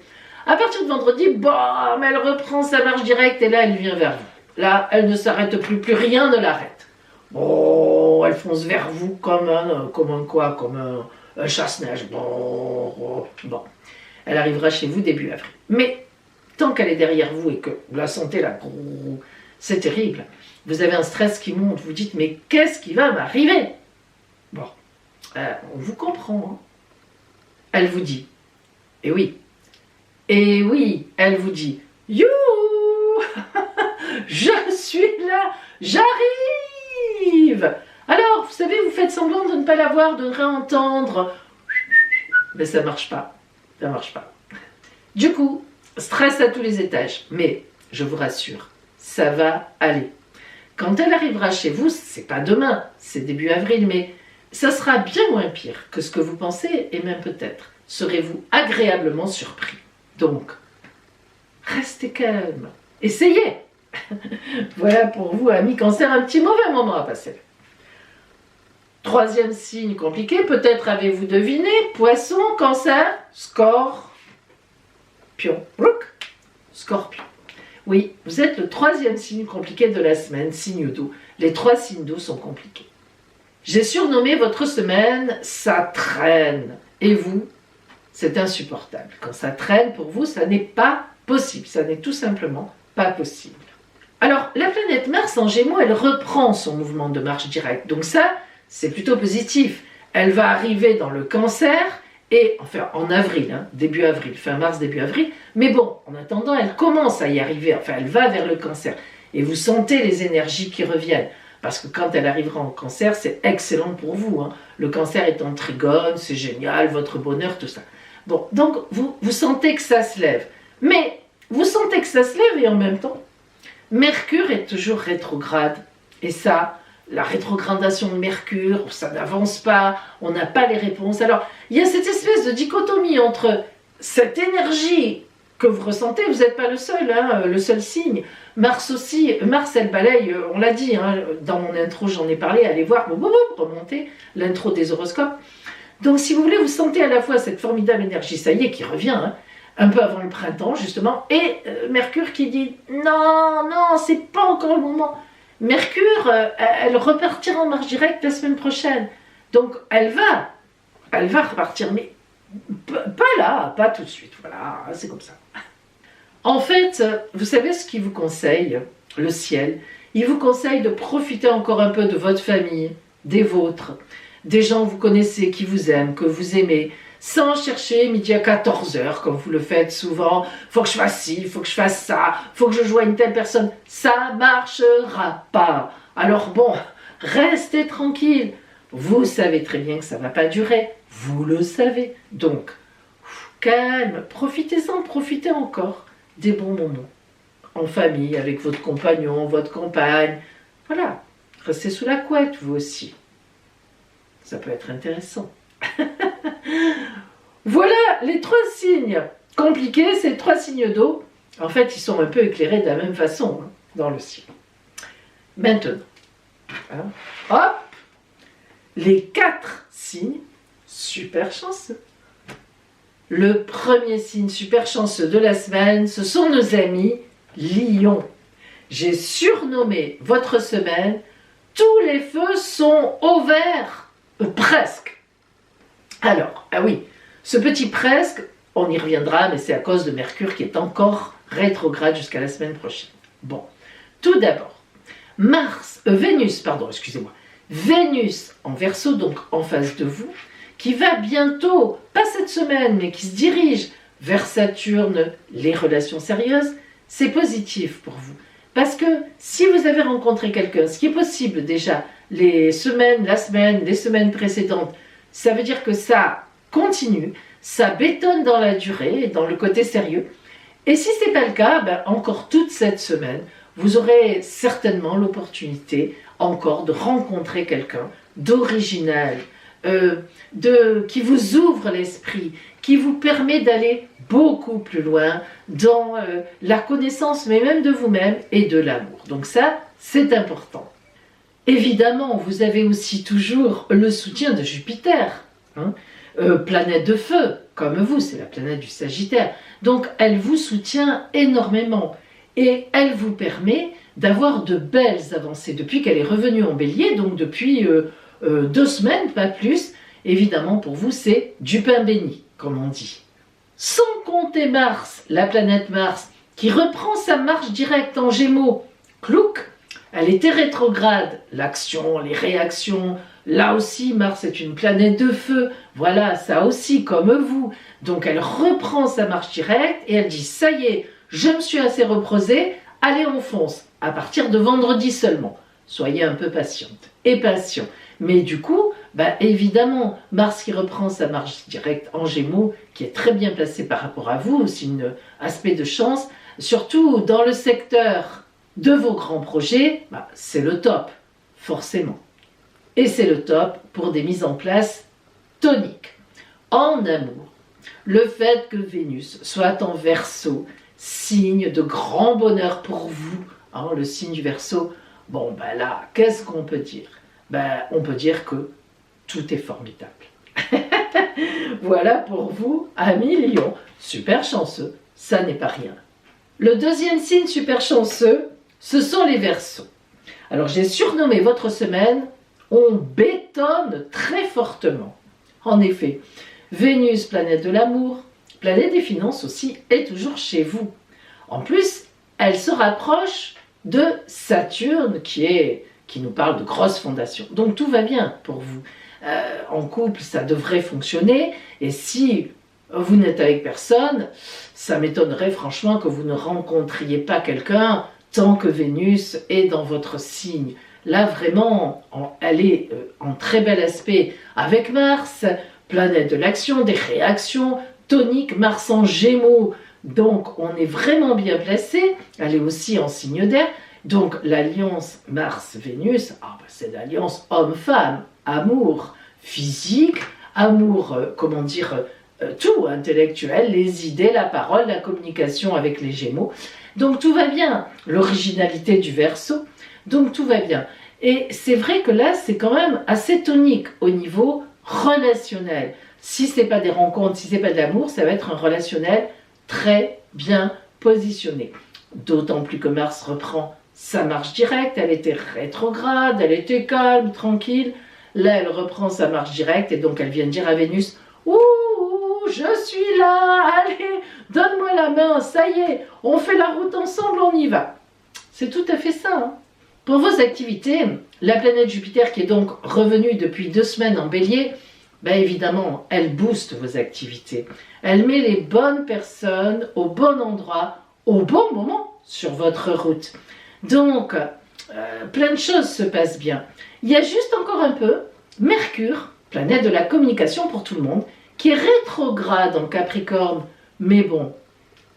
À partir de vendredi, bam, elle reprend sa marche directe et là, elle vient vers vous. Là, elle ne s'arrête plus rien ne l'arrête. Bon, elle fonce vers vous comme un chasse-neige. Bon. Elle arrivera chez vous début avril. Mais tant qu'elle est derrière vous et que vous la sentez là, c'est terrible. Vous avez un stress qui monte, vous dites, mais qu'est-ce qui va m'arriver? Bon, on vous comprend. Hein. Elle vous dit, et oui, elle vous dit, youhou, je suis là, j'arrive. Alors, vous savez, vous faites semblant de ne pas la voir, de ne rien entendre, mais ça marche pas, ça marche pas. Du coup, stress à tous les étages, mais je vous rassure, ça va aller. Quand elle arrivera chez vous, c'est pas demain, c'est début avril, mais ça sera bien moins pire que ce que vous pensez, et même peut-être serez-vous agréablement surpris. Donc, restez calme, essayez. Voilà pour vous, amis cancer, un petit mauvais moment à passer. Troisième signe compliqué, peut-être avez-vous deviné, poisson, cancer, score. pion, rouk, Scorpion. Oui, vous êtes le 3e signe compliqué de la semaine, signe d'eau. Les 3 signes d'eau sont compliqués. J'ai surnommé votre semaine « ça traîne ». Et vous, c'est insupportable. Quand ça traîne, pour vous, ça n'est pas possible. Ça n'est tout simplement pas possible. Alors, la planète Mars en Gémeaux, elle reprend son mouvement de marche directe. Donc ça, c'est plutôt positif. Elle va arriver dans le Cancer, et enfin en avril, hein, début avril, fin mars, début avril. Mais bon, en attendant, elle commence à y arriver. Enfin, elle va vers le Cancer. Et vous sentez les énergies qui reviennent. Parce que quand elle arrivera en Cancer, c'est excellent pour vous. Hein. Le Cancer est en trigone, c'est génial, votre bonheur, tout ça. Bon, donc vous sentez que ça se lève. Mais vous sentez que ça se lève et en même temps, Mercure est toujours rétrograde. Et ça, la rétrogradation de Mercure, ça n'avance pas, on n'a pas les réponses. Alors, il y a cette espèce de dichotomie entre cette énergie que vous ressentez, vous n'êtes pas le seul, hein, le seul signe. Mars aussi, Mars elle balaye, on l'a dit, hein, dans mon intro j'en ai parlé, allez voir, remonter l'intro des horoscopes. Donc si vous voulez, vous sentez à la fois cette formidable énergie, ça y est, qui revient, hein, un peu avant le printemps justement, et Mercure qui dit non, non, c'est pas encore le moment. Mercure, elle repartira en marche directe la semaine prochaine. Donc elle va repartir, mais pas là, pas tout de suite, voilà, c'est comme ça. En fait, vous savez ce qu'il vous conseille, le ciel? Il vous conseille de profiter encore un peu de votre famille, des vôtres, des gens que vous connaissez, qui vous aiment, que vous aimez, sans chercher midi à 14h, comme vous le faites souvent. Faut que je fasse ci, faut que je fasse ça, faut que je joigne telle personne. Ça marchera pas. Alors bon, restez tranquille. Vous savez très bien que ça ne va pas durer. Vous le savez. Donc, calme, profitez-en, profitez encore des bons moments. En famille, avec votre compagnon, votre compagne. Voilà, restez sous la couette, vous aussi. Ça peut être intéressant. Voilà les 3 signes compliqués, ces 3 signes d'eau. En fait, ils sont un peu éclairés de la même façon hein, dans le ciel. Maintenant, hein, hop, les 4 signes super chanceux. Le premier signe super chanceux de la semaine, ce sont nos amis Lions. J'ai surnommé votre semaine « Tous les feux sont au vert ». Presque. Alors, ah oui, ce petit presque, on y reviendra, mais c'est à cause de Mercure qui est encore rétrograde jusqu'à la semaine prochaine. Bon, tout d'abord, Vénus en Verseau, donc en face de vous, qui va bientôt, pas cette semaine, mais qui se dirige vers Saturne, les relations sérieuses, c'est positif pour vous. Parce que si vous avez rencontré quelqu'un, ce qui est possible déjà, les semaines précédentes, ça veut dire que ça continue, ça bétonne dans la durée, dans le côté sérieux. Et si ce n'est pas le cas, ben encore toute cette semaine, vous aurez certainement l'opportunité encore de rencontrer quelqu'un d'original, qui vous ouvre l'esprit, qui vous permet d'aller beaucoup plus loin dans la connaissance, mais même de vous-même et de l'amour. Donc ça, c'est important. Évidemment, vous avez aussi toujours le soutien de Jupiter, hein, planète de feu, comme vous, c'est la planète du Sagittaire. Donc elle vous soutient énormément et elle vous permet d'avoir de belles avancées. Depuis qu'elle est revenue en Bélier, donc depuis 2 semaines, pas plus, évidemment pour vous c'est du pain béni, comme on dit. Sans compter Mars, la planète Mars, qui reprend sa marche directe en Gémeaux, clouc, elle était rétrograde, l'action, les réactions, là aussi Mars est une planète de feu, voilà, ça aussi comme vous. Donc elle reprend sa marche directe et elle dit ça y est, je me suis assez reposée, allez on fonce, à partir de vendredi seulement. Soyez un peu patiente et patient. Mais du coup, bah évidemment, Mars qui reprend sa marche directe en Gémeaux, qui est très bien placé par rapport à vous, aussi un aspect de chance, surtout dans le secteur de vos grands projets, bah, c'est le top, forcément. Et c'est le top pour des mises en place toniques. En amour, le fait que Vénus soit en Verseau, signe de grand bonheur pour vous, hein, le signe du Verseau, bon ben là, qu'est-ce qu'on peut dire? Ben, on peut dire que tout est formidable. Voilà pour vous, amis Lions, super chanceux ça n'est pas rien. Le deuxième signe super chanceux, ce sont les Verseaux. Alors j'ai surnommé votre semaine, on bétonne très fortement. En effet, Vénus, planète de l'amour, planète des finances aussi, est toujours chez vous. En plus, elle se rapproche de Saturne qui nous parle de grosses fondations. Donc tout va bien pour vous. En couple, ça devrait fonctionner. Et si vous n'êtes avec personne, ça m'étonnerait franchement que vous ne rencontriez pas quelqu'un tant que Vénus est dans votre signe. Là, vraiment, elle est en très bel aspect avec Mars, planète de l'action, des réactions, tonique, Mars en Gémeaux. Donc, on est vraiment bien placé. Elle est aussi en signe d'air. Donc, l'alliance Mars-Vénus, c'est l'alliance homme-femme, amour physique, amour, tout, intellectuel, les idées, la parole, la communication avec les Gémeaux. Donc, tout va bien. L'originalité du Verseau. Donc, tout va bien. Et c'est vrai que là, c'est quand même assez tonique au niveau relationnel. Si ce n'est pas des rencontres, si ce n'est pas de l'amour, ça va être un relationnel très bien positionné. D'autant plus que Mars reprend sa marche directe, elle était rétrograde, elle était calme, tranquille. Là, elle reprend sa marche directe et donc elle vient dire à Vénus « Ouh, je suis là, allez, donne-moi la main, ça y est, on fait la route ensemble, on y va. » C'est tout à fait ça. Hein. Pour vos activités, la planète Jupiter qui est donc revenue depuis 2 semaines en Bélier, évidemment, elle booste vos activités. Elle met les bonnes personnes au bon endroit, au bon moment sur votre route. Donc, plein de choses se passent bien. Il y a juste encore un peu Mercure, planète de la communication pour tout le monde, qui est rétrograde en Capricorne. Mais bon,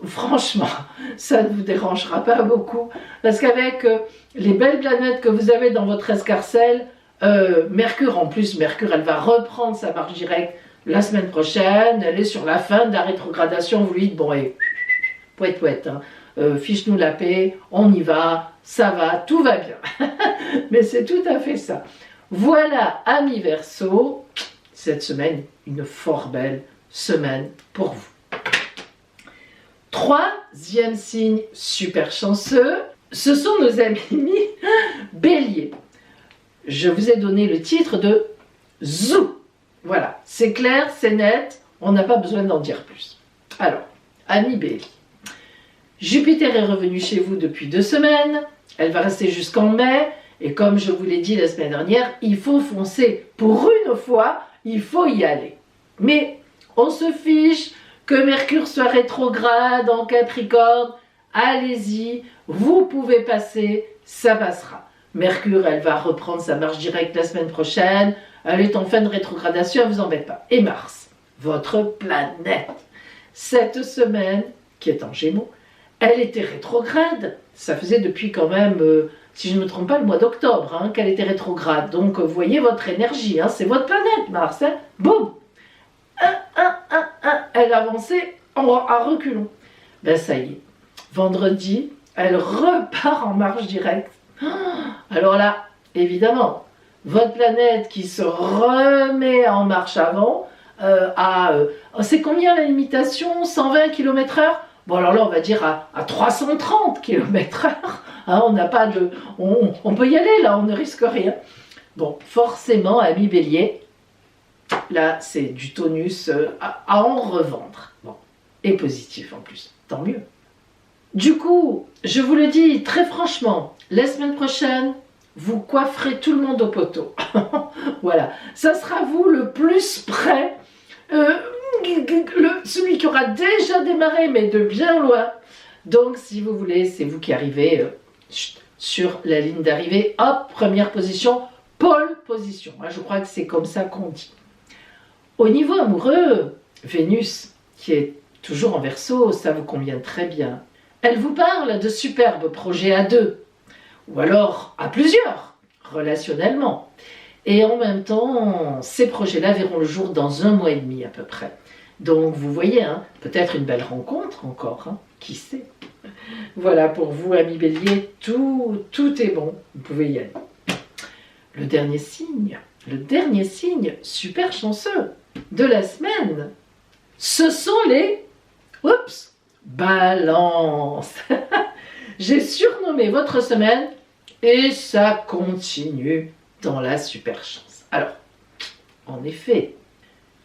franchement, ça ne vous dérangera pas beaucoup. Parce qu'avec les belles planètes que vous avez dans votre escarcelle, Mercure, en plus, Mercure, elle va reprendre sa marche directe la semaine prochaine. Elle est sur la fin de la rétrogradation. Vous lui dites, bon, pouette, hein, fiche-nous la paix, on y va, ça va, tout va bien. Mais c'est tout à fait ça. Voilà, amis Verseaux, cette semaine, une fort belle semaine pour vous. Troisième signe super chanceux, ce sont nos amis Bélier. Je vous ai donné le titre de Zou. Voilà, c'est clair, c'est net, on n'a pas besoin d'en dire plus. Alors, amis Bélier, Jupiter est revenu chez vous depuis 2 semaines, elle va rester jusqu'en mai, et comme je vous l'ai dit la semaine dernière, il faut foncer. Pour une fois, il faut y aller. Mais on se fiche que Mercure soit rétrograde en Capricorne, allez-y, vous pouvez passer, ça passera. Mercure, elle va reprendre sa marche directe la semaine prochaine, elle est en fin de rétrogradation, elle ne vous embête pas. Et Mars, votre planète, cette semaine, qui est en Gémeaux, elle était rétrograde, ça faisait depuis quand même, si je ne me trompe pas, le mois d'octobre, qu'elle était rétrograde. Donc, vous voyez votre énergie, c'est votre planète, Mars, boum, elle avançait à reculons. Ça y est, vendredi, elle repart en marche directe. Alors là, évidemment, votre planète qui se remet en marche avant, c'est combien la limitation? 120 km/h? Bon, alors là, on va dire à 330 km/h. On n'a pas de... On peut y aller, là, on ne risque rien. Bon, forcément, amis Bélier, là, c'est du tonus à en revendre. Bon, et positif en plus, tant mieux. Du coup, je vous le dis très franchement, la semaine prochaine, vous coifferez tout le monde au poteau. Voilà, ça sera vous le plus près, celui qui aura déjà démarré, mais de bien loin. Donc, si vous voulez, c'est vous qui arrivez sur la ligne d'arrivée. Hop, première position, pole position. Je crois que c'est comme ça qu'on dit. Au niveau amoureux, Vénus, qui est toujours en Verseau, ça vous convient très bien. Elle vous parle de superbes projets à 2, ou alors à plusieurs, relationnellement. Et en même temps, ces projets-là verront le jour dans 1 mois et demi à peu près. Donc vous voyez, peut-être une belle rencontre encore, qui sait. Voilà pour vous, amis Bélier, tout est bon, vous pouvez y aller. Le dernier signe super chanceux de la semaine, ce sont les Balance. J'ai surnommé votre semaine et ça continue dans la super chance. Alors, en effet,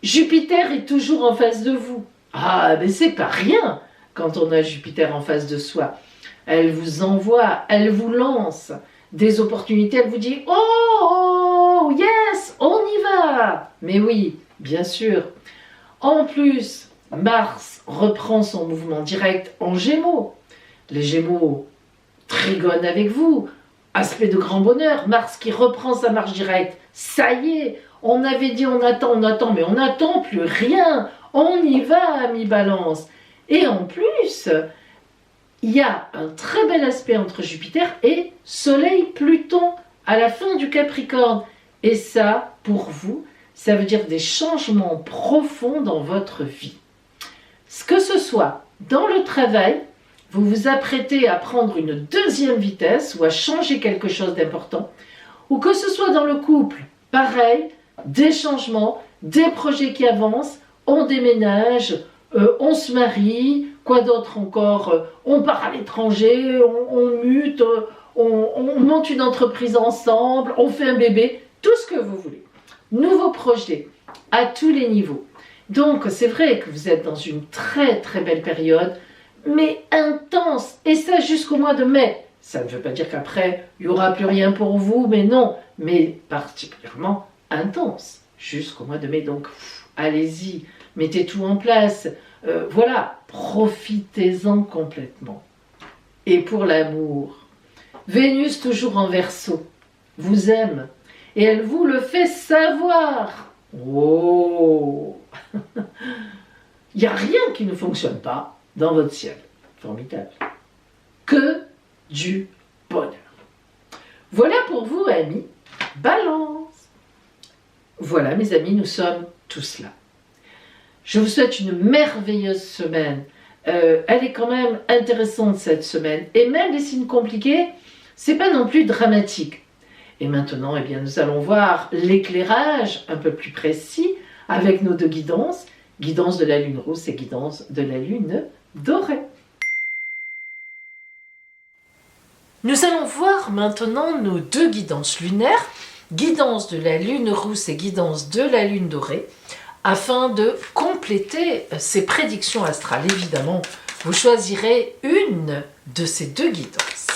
Jupiter est toujours en face de vous. Ah, mais c'est pas rien quand on a Jupiter en face de soi. Elle vous envoie, elle vous lance des opportunités, elle vous dit « Oh, yes, on y va !» Mais oui, bien sûr. En plus, Mars reprend son mouvement direct en Gémeaux. Les Gémeaux trigonent avec vous. Aspect de grand bonheur, Mars qui reprend sa marche directe. Ça y est, on avait dit on attend, mais on n'attend plus rien. On y va, mi-balance. Et en plus, il y a un très bel aspect entre Jupiter et Soleil-Pluton à la fin du Capricorne. Et ça, pour vous, ça veut dire des changements profonds dans votre vie. Que ce soit dans le travail, vous vous apprêtez à prendre une deuxième vitesse ou à changer quelque chose d'important, ou que ce soit dans le couple, pareil, des changements, des projets qui avancent, on déménage, on se marie, quoi d'autre encore, on part à l'étranger, on mute, on monte une entreprise ensemble, on fait un bébé, tout ce que vous voulez. Nouveaux projets à tous les niveaux. Donc c'est vrai que vous êtes dans une très très belle période, mais intense, et ça jusqu'au mois de mai. Ça ne veut pas dire qu'après il n'y aura plus rien pour vous, mais non, mais particulièrement intense jusqu'au mois de mai. Donc allez-y, mettez tout en place, voilà, profitez-en complètement. Et pour l'amour, Vénus toujours en Verseau vous aime et elle vous le fait savoir. Oh, il n'y a rien qui ne fonctionne pas dans votre ciel. Formidable. Que du bonheur. Voilà pour vous, amis. Balance. Voilà, mes amis, nous sommes tous là. Je vous souhaite une merveilleuse semaine. Elle est quand même intéressante cette semaine. Et même les signes compliqués, c'est pas non plus dramatique. Et maintenant, eh bien, nous allons voir l'éclairage un peu plus précis avec nos deux guidances. Guidance de la lune rousse et guidance de la lune dorée. Nous allons voir maintenant nos deux guidances lunaires, guidance de la lune rousse et guidance de la lune dorée, afin de compléter ces prédictions astrales. Évidemment, vous choisirez une de ces deux guidances.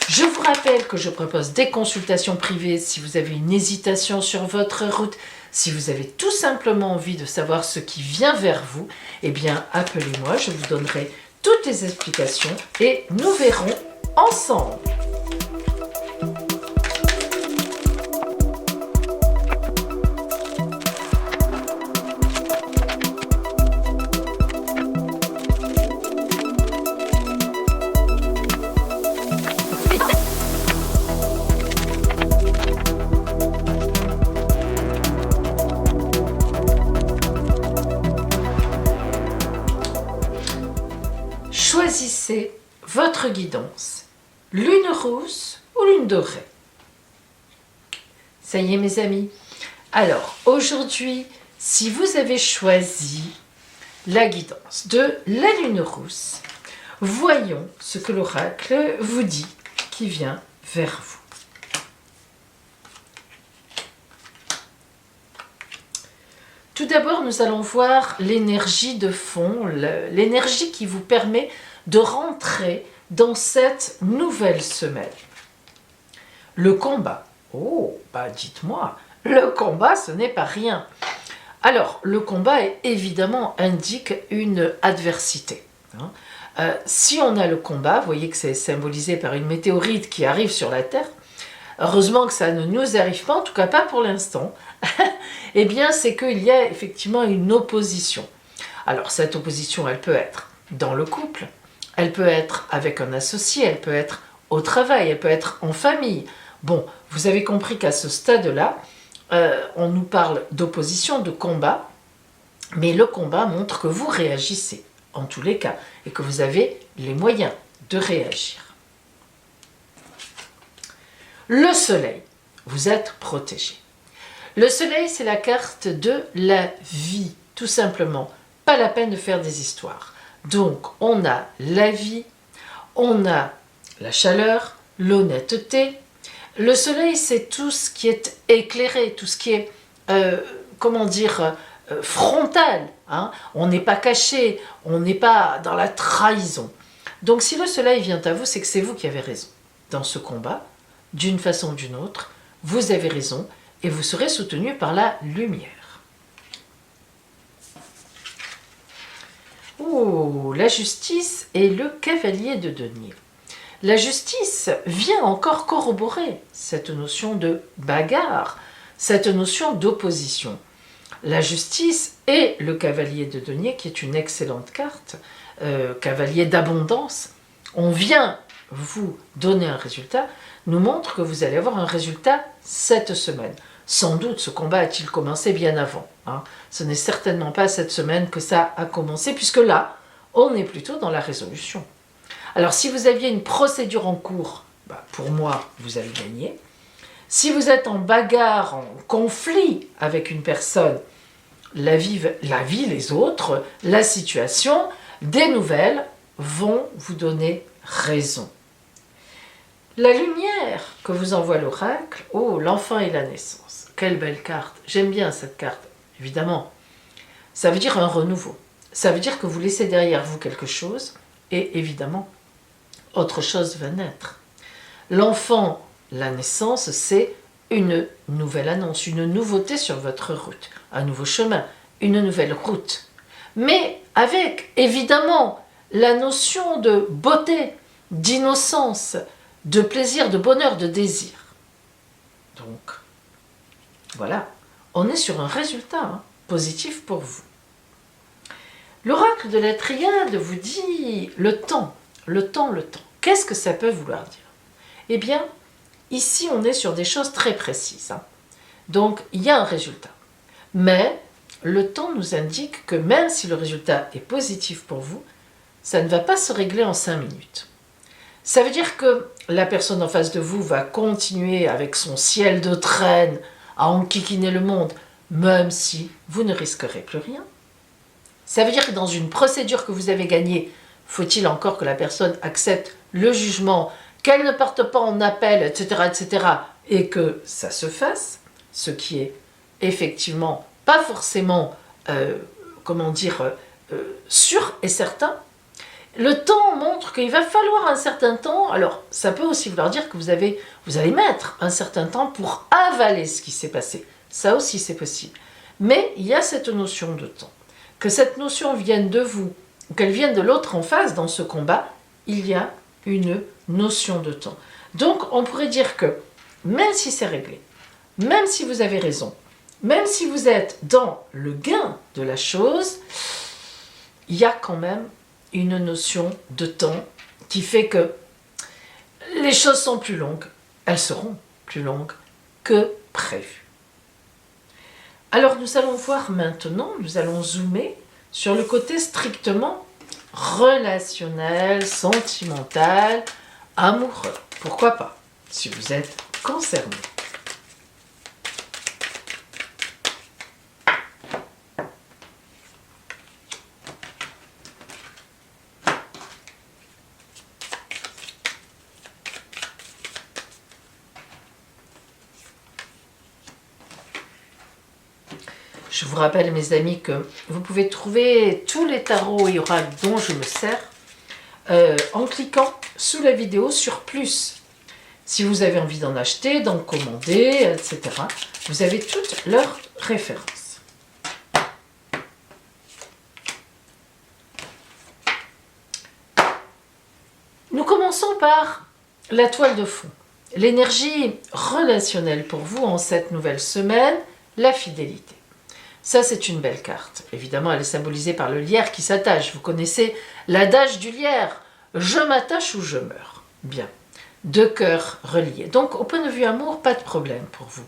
Je vous rappelle que je propose des consultations privées si vous avez une hésitation sur votre route, si vous avez tout simplement envie de savoir ce qui vient vers vous, eh bien appelez-moi, je vous donnerai toutes les explications et nous verrons ensemble. Choisissez votre guidance, lune rousse ou lune dorée. Ça y est mes amis. Alors aujourd'hui, si vous avez choisi la guidance de la lune rousse, voyons ce que l'oracle vous dit qui vient vers vous. Tout d'abord, nous allons voir l'énergie de fond, l'énergie qui vous permet de rentrer dans cette nouvelle semaine. Le combat. Oh, bah dites-moi, le combat, ce n'est pas rien. Alors, le combat, évidemment, indique une adversité. Si on a le combat, vous voyez que c'est symbolisé par une météorite qui arrive sur la Terre, heureusement que ça ne nous arrive pas, en tout cas pas pour l'instant, eh bien c'est qu'il y a effectivement une opposition. Alors cette opposition, elle peut être dans le couple, elle peut être avec un associé, elle peut être au travail, elle peut être en famille. Bon, vous avez compris qu'à ce stade-là, on nous parle d'opposition, de combat, mais le combat montre que vous réagissez, en tous les cas, et que vous avez les moyens de réagir. Le soleil, vous êtes protégé. Le soleil, c'est la carte de la vie, tout simplement. Pas la peine de faire des histoires. Donc, on a la vie, on a la chaleur, l'honnêteté. Le soleil, c'est tout ce qui est éclairé, tout ce qui est, frontal. Hein. On n'est pas caché, on n'est pas dans la trahison. Donc, si le soleil vient à vous, c'est que c'est vous qui avez raison. Dans ce combat, d'une façon ou d'une autre, vous avez raison et vous serez soutenu par la lumière. Oh, la justice et le cavalier de denier. La justice vient encore corroborer cette notion de bagarre, cette notion d'opposition. La justice et le cavalier de denier, qui est une excellente carte, cavalier d'abondance, on vient vous donner un résultat, nous montre que vous allez avoir un résultat cette semaine. Sans doute, ce combat a-t-il commencé bien avant. Hein. Ce n'est certainement pas cette semaine que ça a commencé, puisque là, on est plutôt dans la résolution. Alors, si vous aviez une procédure en cours, pour moi, vous avez gagné. Si vous êtes en bagarre, en conflit avec une personne, la vie, les autres, la situation, des nouvelles vont vous donner raison. La lumière que vous envoie l'oracle, oh, l'enfant et la naissance. Quelle belle carte. J'aime bien cette carte, évidemment. Ça veut dire un renouveau. Ça veut dire que vous laissez derrière vous quelque chose et évidemment, autre chose va naître. L'enfant, la naissance, c'est une nouvelle annonce, une nouveauté sur votre route, un nouveau chemin, une nouvelle route. Mais avec, évidemment, la notion de beauté, d'innocence, de plaisir, de bonheur, de désir. Donc, voilà, on est sur un résultat positif pour vous. L'oracle de la Triade vous dit le temps, le temps, le temps. Qu'est-ce que ça peut vouloir dire? Eh bien, ici, on est sur des choses très précises. Donc, il y a un résultat. Mais le temps nous indique que même si le résultat est positif pour vous, ça ne va pas se régler en 5 minutes. Ça veut dire que la personne en face de vous va continuer avec son ciel de traîne à enquiquiner le monde, même si vous ne risquerez plus rien. Ça veut dire que dans une procédure que vous avez gagnée, faut-il encore que la personne accepte le jugement, qu'elle ne parte pas en appel, etc., et que ça se fasse, ce qui est effectivement pas forcément, sûr et certain. Le temps montre qu'il va falloir un certain temps. Alors, ça peut aussi vouloir dire que vous allez mettre un certain temps pour avaler ce qui s'est passé. Ça aussi, c'est possible. Mais il y a cette notion de temps. Que cette notion vienne de vous, ou qu'elle vienne de l'autre en face dans ce combat, il y a une notion de temps. Donc, on pourrait dire que, même si c'est réglé, même si vous avez raison, même si vous êtes dans le gain de la chose, il y a quand même une notion de temps qui fait que les choses sont plus longues, elles seront plus longues que prévu. Alors nous allons voir maintenant, nous allons zoomer sur le côté strictement relationnel, sentimental, amoureux. Pourquoi pas, si vous êtes concerné. Je vous rappelle, mes amis, que vous pouvez trouver tous les tarots et oracles dont je me sers en cliquant sous la vidéo sur plus. Si vous avez envie d'en acheter, d'en commander, etc., vous avez toutes leurs références. Nous commençons par la toile de fond. L'énergie relationnelle pour vous en cette nouvelle semaine, la fidélité. Ça, c'est une belle carte. Évidemment, elle est symbolisée par le lierre qui s'attache. Vous connaissez l'adage du lierre. Je m'attache ou je meurs. Bien. 2 cœurs reliés. Donc, au point de vue amour, pas de problème pour vous.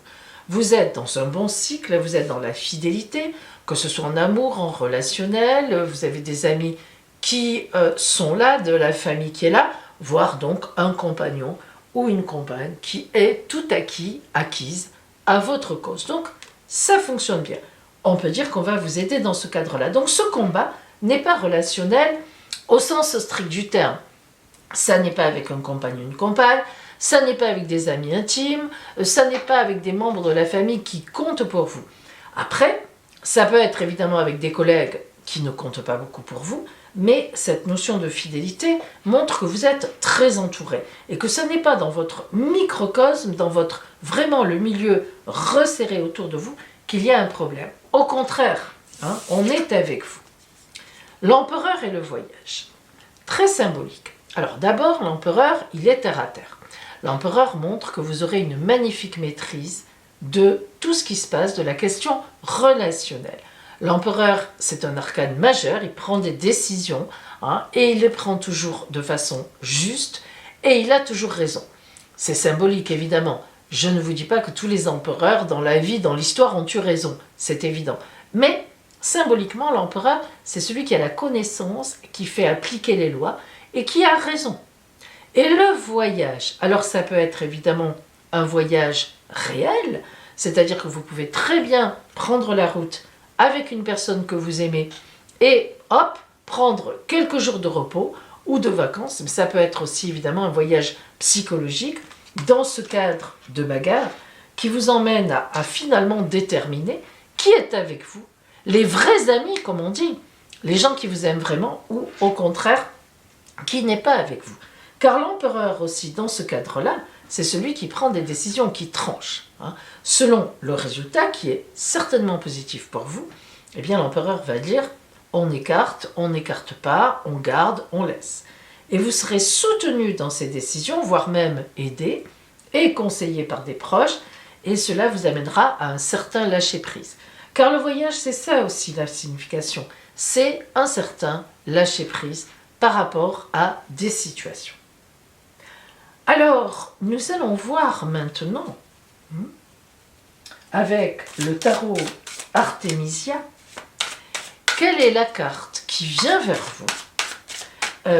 Vous êtes dans un bon cycle, vous êtes dans la fidélité, que ce soit en amour, en relationnel, vous avez des amis qui sont là, de la famille qui est là, voire donc un compagnon ou une compagne qui est tout acquise à votre cause. Donc, ça fonctionne bien. On peut dire qu'on va vous aider dans ce cadre-là. Donc ce combat n'est pas relationnel Au sens strict du terme, ça n'est pas avec un compagnon ou une compagne, ça n'est pas avec des amis intimes, ça n'est pas avec des membres de la famille qui comptent pour vous. Après, ça peut être évidemment avec des collègues qui ne comptent pas beaucoup pour vous, mais cette notion de fidélité montre que vous êtes très entouré et que ce n'est pas dans votre microcosme, dans votre vraiment le milieu resserré autour de vous qu'il y a un problème. Au contraire, on est avec vous. L'empereur et le voyage, très symbolique. Alors d'abord, l'empereur, il est terre à terre. L'empereur montre que vous aurez une magnifique maîtrise de tout ce qui se passe, de la question relationnelle. L'empereur, c'est un arcane majeur, il prend des décisions et il les prend toujours de façon juste et il a toujours raison. C'est symbolique évidemment. Je ne vous dis pas que tous les empereurs dans la vie, dans l'histoire ont eu raison, c'est évident. Mais symboliquement, l'empereur, c'est celui qui a la connaissance, qui fait appliquer les lois et qui a raison. Et le voyage, alors ça peut être évidemment un voyage réel, c'est-à-dire que vous pouvez très bien prendre la route avec une personne que vous aimez et hop, prendre quelques jours de repos ou de vacances, mais ça peut être aussi évidemment un voyage psychologique dans ce cadre de bagarre qui vous emmène à finalement déterminer qui est avec vous, les vrais amis comme on dit, les gens qui vous aiment vraiment ou au contraire qui n'est pas avec vous. Car l'empereur aussi dans ce cadre-là, c'est celui qui prend des décisions, qui tranche. Selon le résultat qui est certainement positif pour vous, eh bien l'empereur va dire on n'écarte pas, on garde, on laisse. Et vous serez soutenu dans ces décisions, voire même aidé et conseillé par des proches, et cela vous amènera à un certain lâcher-prise. Car le voyage, c'est ça aussi la signification, c'est un certain lâcher-prise par rapport à des situations. Alors, nous allons voir maintenant, avec le tarot Artemisia, quelle est la carte qui vient vers vous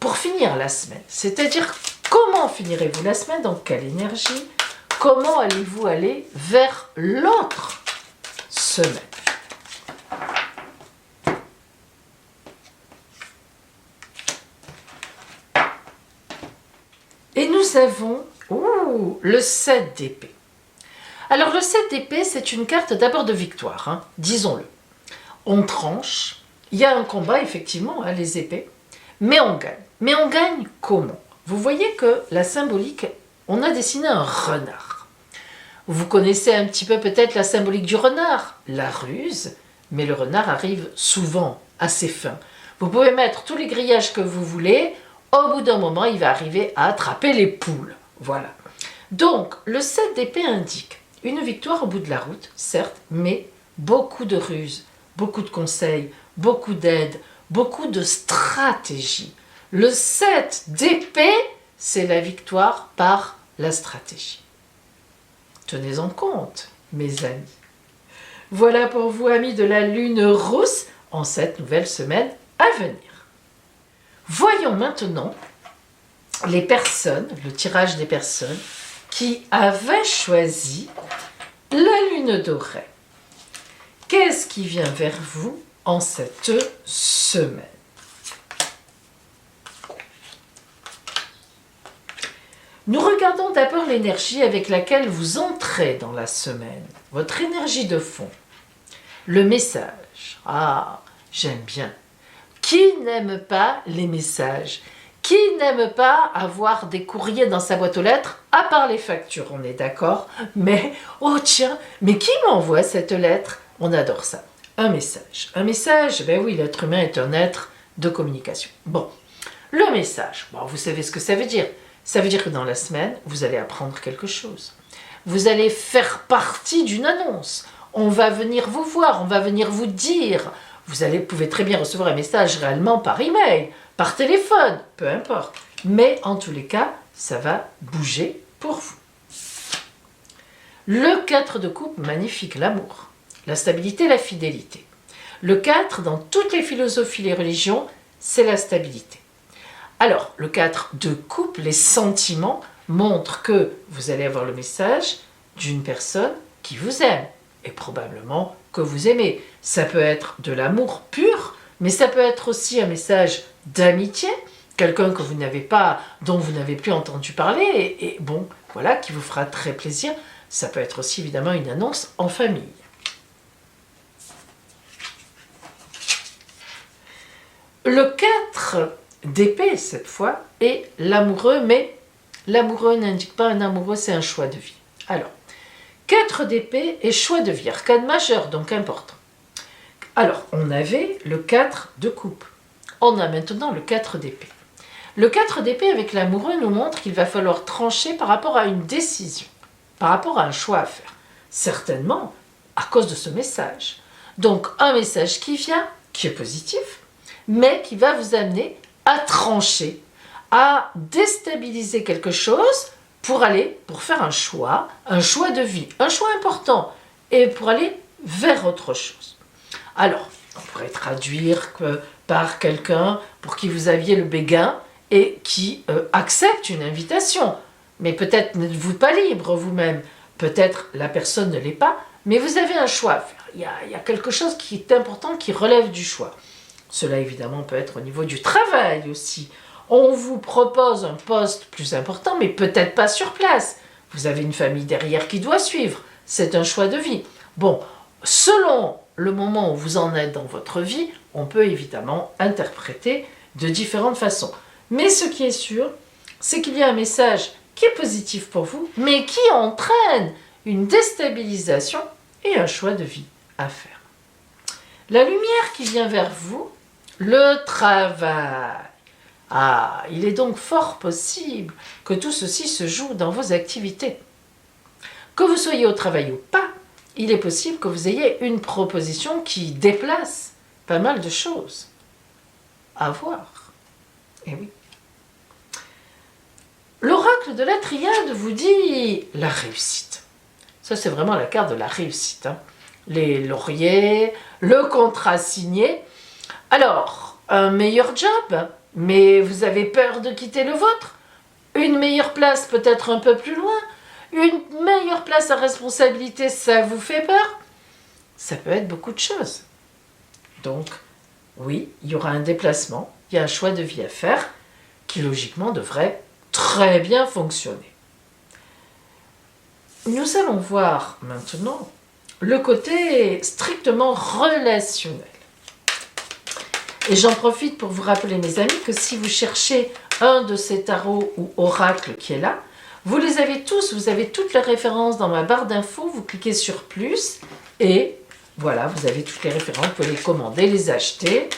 pour finir la semaine. C'est-à-dire, comment finirez-vous la semaine, dans quelle énergie, comment allez-vous aller vers l'autre semaine. Et nous avons le 7 d'épée. Alors le 7 d'épée, c'est une carte d'abord de victoire, disons-le. On tranche, il y a un combat effectivement, les épées, mais on gagne. Mais on gagne comment? Vous voyez que la symbolique, on a dessiné un renard. Vous connaissez un petit peu peut-être la symbolique du renard, la ruse, mais le renard arrive souvent à ses fins. Vous pouvez mettre tous les grillages que vous voulez, au bout d'un moment, il va arriver à attraper les poules. Voilà. Donc, le 7 d'épée indique une victoire au bout de la route, certes, mais beaucoup de ruses, beaucoup de conseils, beaucoup d'aide, beaucoup de stratégie. Le 7 d'épée, c'est la victoire par la stratégie. Tenez en compte, mes amis. Voilà pour vous, amis de la Lune rousse, en cette nouvelle semaine à venir. Voyons maintenant les personnes, le tirage des personnes qui avaient choisi la Lune dorée. Qu'est-ce qui vient vers vous en cette semaine? Nous regardons d'abord l'énergie avec laquelle vous entrez dans la semaine, votre énergie de fond. Le message. Ah, j'aime bien. Qui n'aime pas les messages? Qui n'aime pas avoir des courriers dans sa boîte aux lettres, à part les factures, on est d'accord? Mais, oh tiens, mais qui m'envoie cette lettre? On adore ça. Un message. Un message, ben oui, l'être humain est un être de communication. Bon, le message, bon, vous savez ce que ça veut dire. Ça veut dire que dans la semaine, vous allez apprendre quelque chose. Vous allez faire partie d'une annonce. On va venir vous voir, on va venir vous dire. Vous pouvez très bien recevoir un message réellement par email, par téléphone, peu importe. Mais en tous les cas, ça va bouger pour vous. Le 4 de coupe, magnifique, l'amour, la stabilité, la fidélité. Le 4, dans toutes les philosophies, les religions, c'est la stabilité. Alors, le 4 de coupe, les sentiments, montrent que vous allez avoir le message d'une personne qui vous aime et probablement que vous aimez. Ça peut être de l'amour pur, mais ça peut être aussi un message d'amitié, quelqu'un que vous n'avez pas, dont vous n'avez plus entendu parler, et bon, voilà, qui vous fera très plaisir. Ça peut être aussi évidemment une annonce en famille. Le 4 d'épée, cette fois, est l'amoureux, mais l'amoureux n'indique pas un amoureux, c'est un choix de vie. Alors, 4 d'épée et choix de vie, arcane majeure, donc important. Alors, on avait le 4 de coupe. On a maintenant le 4 d'épée. Le 4 d'épée avec l'amoureux nous montre qu'il va falloir trancher par rapport à une décision, par rapport à un choix à faire. Certainement à cause de ce message. Donc, un message qui vient, qui est positif, mais qui va vous amener à trancher, à déstabiliser quelque chose pour faire un choix de vie, un choix important, et pour aller vers autre chose. Alors, on pourrait traduire par quelqu'un pour qui vous aviez le béguin et qui accepte une invitation. Mais peut-être n'êtes-vous pas libre vous-même, peut-être la personne ne l'est pas, mais vous avez un choix à faire. Il y a quelque chose qui est important, qui relève du choix. Cela évidemment peut être au niveau du travail aussi. On vous propose un poste plus important, mais peut-être pas sur place. Vous avez une famille derrière qui doit suivre. C'est un choix de vie. Bon, selon le moment où vous en êtes dans votre vie, on peut évidemment interpréter de différentes façons. Mais ce qui est sûr, c'est qu'il y a un message qui est positif pour vous, mais qui entraîne une déstabilisation et un choix de vie à faire. La lumière qui vient vers vous, le travail. Ah, il est donc fort possible que tout ceci se joue dans vos activités. Que vous soyez au travail ou pas, il est possible que vous ayez une proposition qui déplace pas mal de choses à voir. Eh oui. L'oracle de la triade vous dit la réussite. Ça, c'est vraiment la carte de la réussite. Les lauriers, le contrat signé. Alors, un meilleur job, mais vous avez peur de quitter le vôtre. Une meilleure place peut-être un peu plus loin. Une meilleure place à responsabilité, ça vous fait peur? Ça peut être beaucoup de choses. Donc, oui, il y aura un déplacement, il y a un choix de vie à faire qui logiquement devrait très bien fonctionner. Nous allons voir maintenant le côté strictement relationnel. Et j'en profite pour vous rappeler, mes amis, que si vous cherchez un de ces tarots ou oracles qui est là, vous les avez tous, vous avez toutes les références dans ma barre d'infos, vous cliquez sur plus et voilà, vous avez toutes les références, vous pouvez les commander, les acheter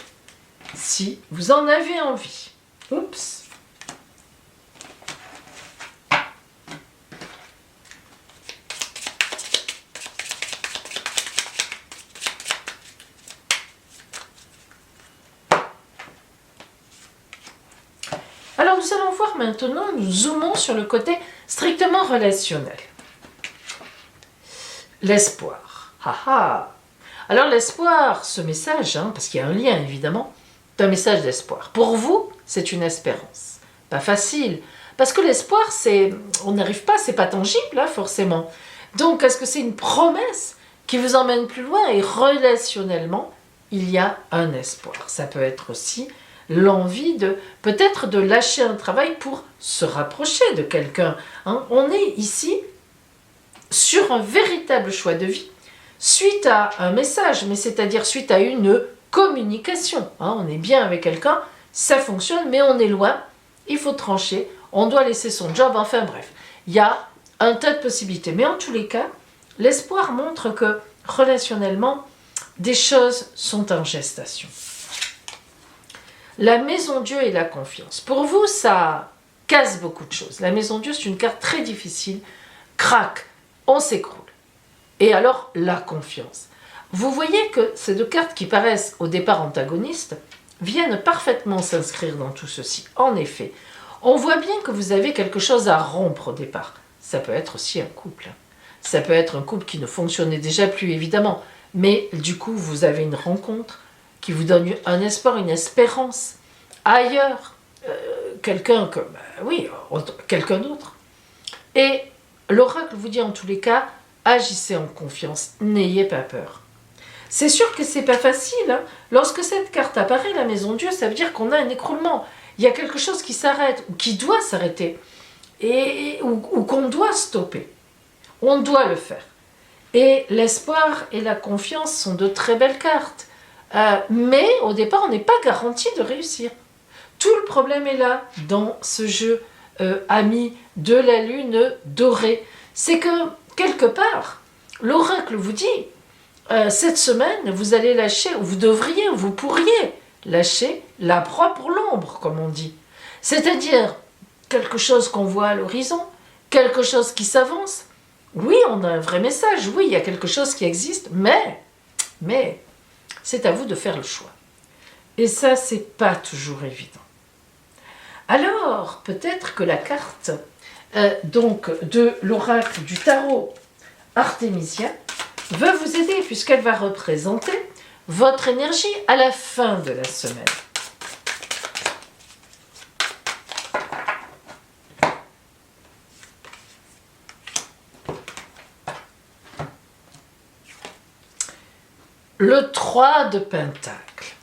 si vous en avez envie. Oups! Alors nous allons voir maintenant, nous zoomons sur le côté strictement relationnel. L'espoir. Alors l'espoir, ce message, parce qu'il y a un lien évidemment, c'est un message d'espoir. Pour vous, c'est une espérance. Pas facile, parce que l'espoir, on n'arrive pas, c'est pas tangible forcément. Donc est-ce que c'est une promesse qui vous emmène plus loin? Et relationnellement, il y a un espoir. Ça peut être aussi l'envie peut-être de lâcher un travail pour se rapprocher de quelqu'un. On est ici sur un véritable choix de vie suite à un message, mais c'est-à-dire suite à une communication. On est bien avec quelqu'un, ça fonctionne, mais on est loin, il faut trancher, on doit laisser son job, enfin bref. Il y a un tas de possibilités, mais en tous les cas, l'espoir montre que relationnellement, des choses sont en gestation. La maison Dieu et la confiance. Pour vous, ça casse beaucoup de choses. La maison Dieu, c'est une carte très difficile. Crac, on s'écroule. Et alors, la confiance. Vous voyez que ces deux cartes qui paraissent au départ antagonistes viennent parfaitement s'inscrire dans tout ceci. En effet, on voit bien que vous avez quelque chose à rompre au départ. Ça peut être aussi un couple. Ça peut être un couple qui ne fonctionnait déjà plus, évidemment. Mais du coup, vous avez une rencontre qui vous donne un espoir, une espérance ailleurs, quelqu'un quelqu'un d'autre. Et l'oracle vous dit en tous les cas, agissez en confiance, n'ayez pas peur. C'est sûr que c'est pas facile, hein. Lorsque cette carte apparaît, la maison Dieu, ça veut dire qu'on a un écroulement. Il y a quelque chose qui s'arrête, ou qui doit s'arrêter, ou qu'on doit stopper. On doit le faire. Et l'espoir et la confiance sont de très belles cartes. Mais au départ, on n'est pas garanti de réussir. Tout le problème est là, dans ce jeu ami de la lune dorée. C'est que, quelque part, l'oracle vous dit, cette semaine, vous allez lâcher, ou vous devriez, ou vous pourriez lâcher la proie pour l'ombre, comme on dit. C'est-à-dire, quelque chose qu'on voit à l'horizon, quelque chose qui s'avance. Oui, on a un vrai message, oui, il y a quelque chose qui existe, mais c'est à vous de faire le choix. Et ça, c'est pas toujours évident. Alors, peut-être que la carte donc de l'oracle du tarot artémisien veut vous aider, puisqu'elle va représenter votre énergie à la fin de la semaine. Le 3 de Pentacle.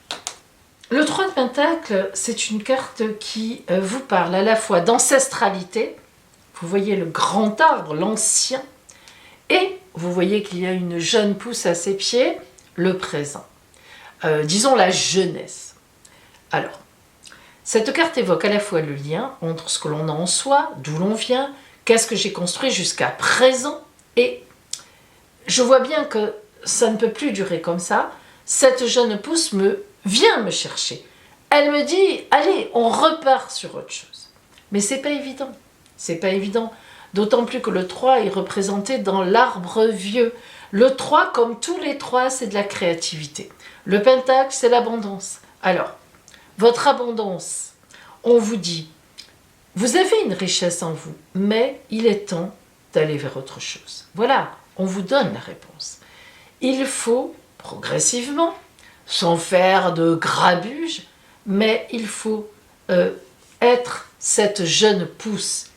Le 3 de Pentacle, c'est une carte qui vous parle à la fois d'ancestralité, vous voyez le grand arbre, l'ancien, et vous voyez qu'il y a une jeune pousse à ses pieds, le présent. Disons la jeunesse. Alors, cette carte évoque à la fois le lien entre ce que l'on a en soi, d'où l'on vient, qu'est-ce que j'ai construit jusqu'à présent, et je vois bien que ça ne peut plus durer comme ça. Cette jeune pousse vient me chercher. Elle me dit, allez, on repart sur autre chose. Mais c'est pas évident. C'est pas évident. D'autant plus que le 3 est représenté dans l'arbre vieux. Le 3, comme tous les 3, c'est de la créativité. Le pentacle, c'est l'abondance. Alors, votre abondance, on vous dit, vous avez une richesse en vous, mais il est temps d'aller vers autre chose. Voilà, on vous donne la réponse. Il faut, progressivement, sans faire de grabuge, mais il faut être cette jeune pousse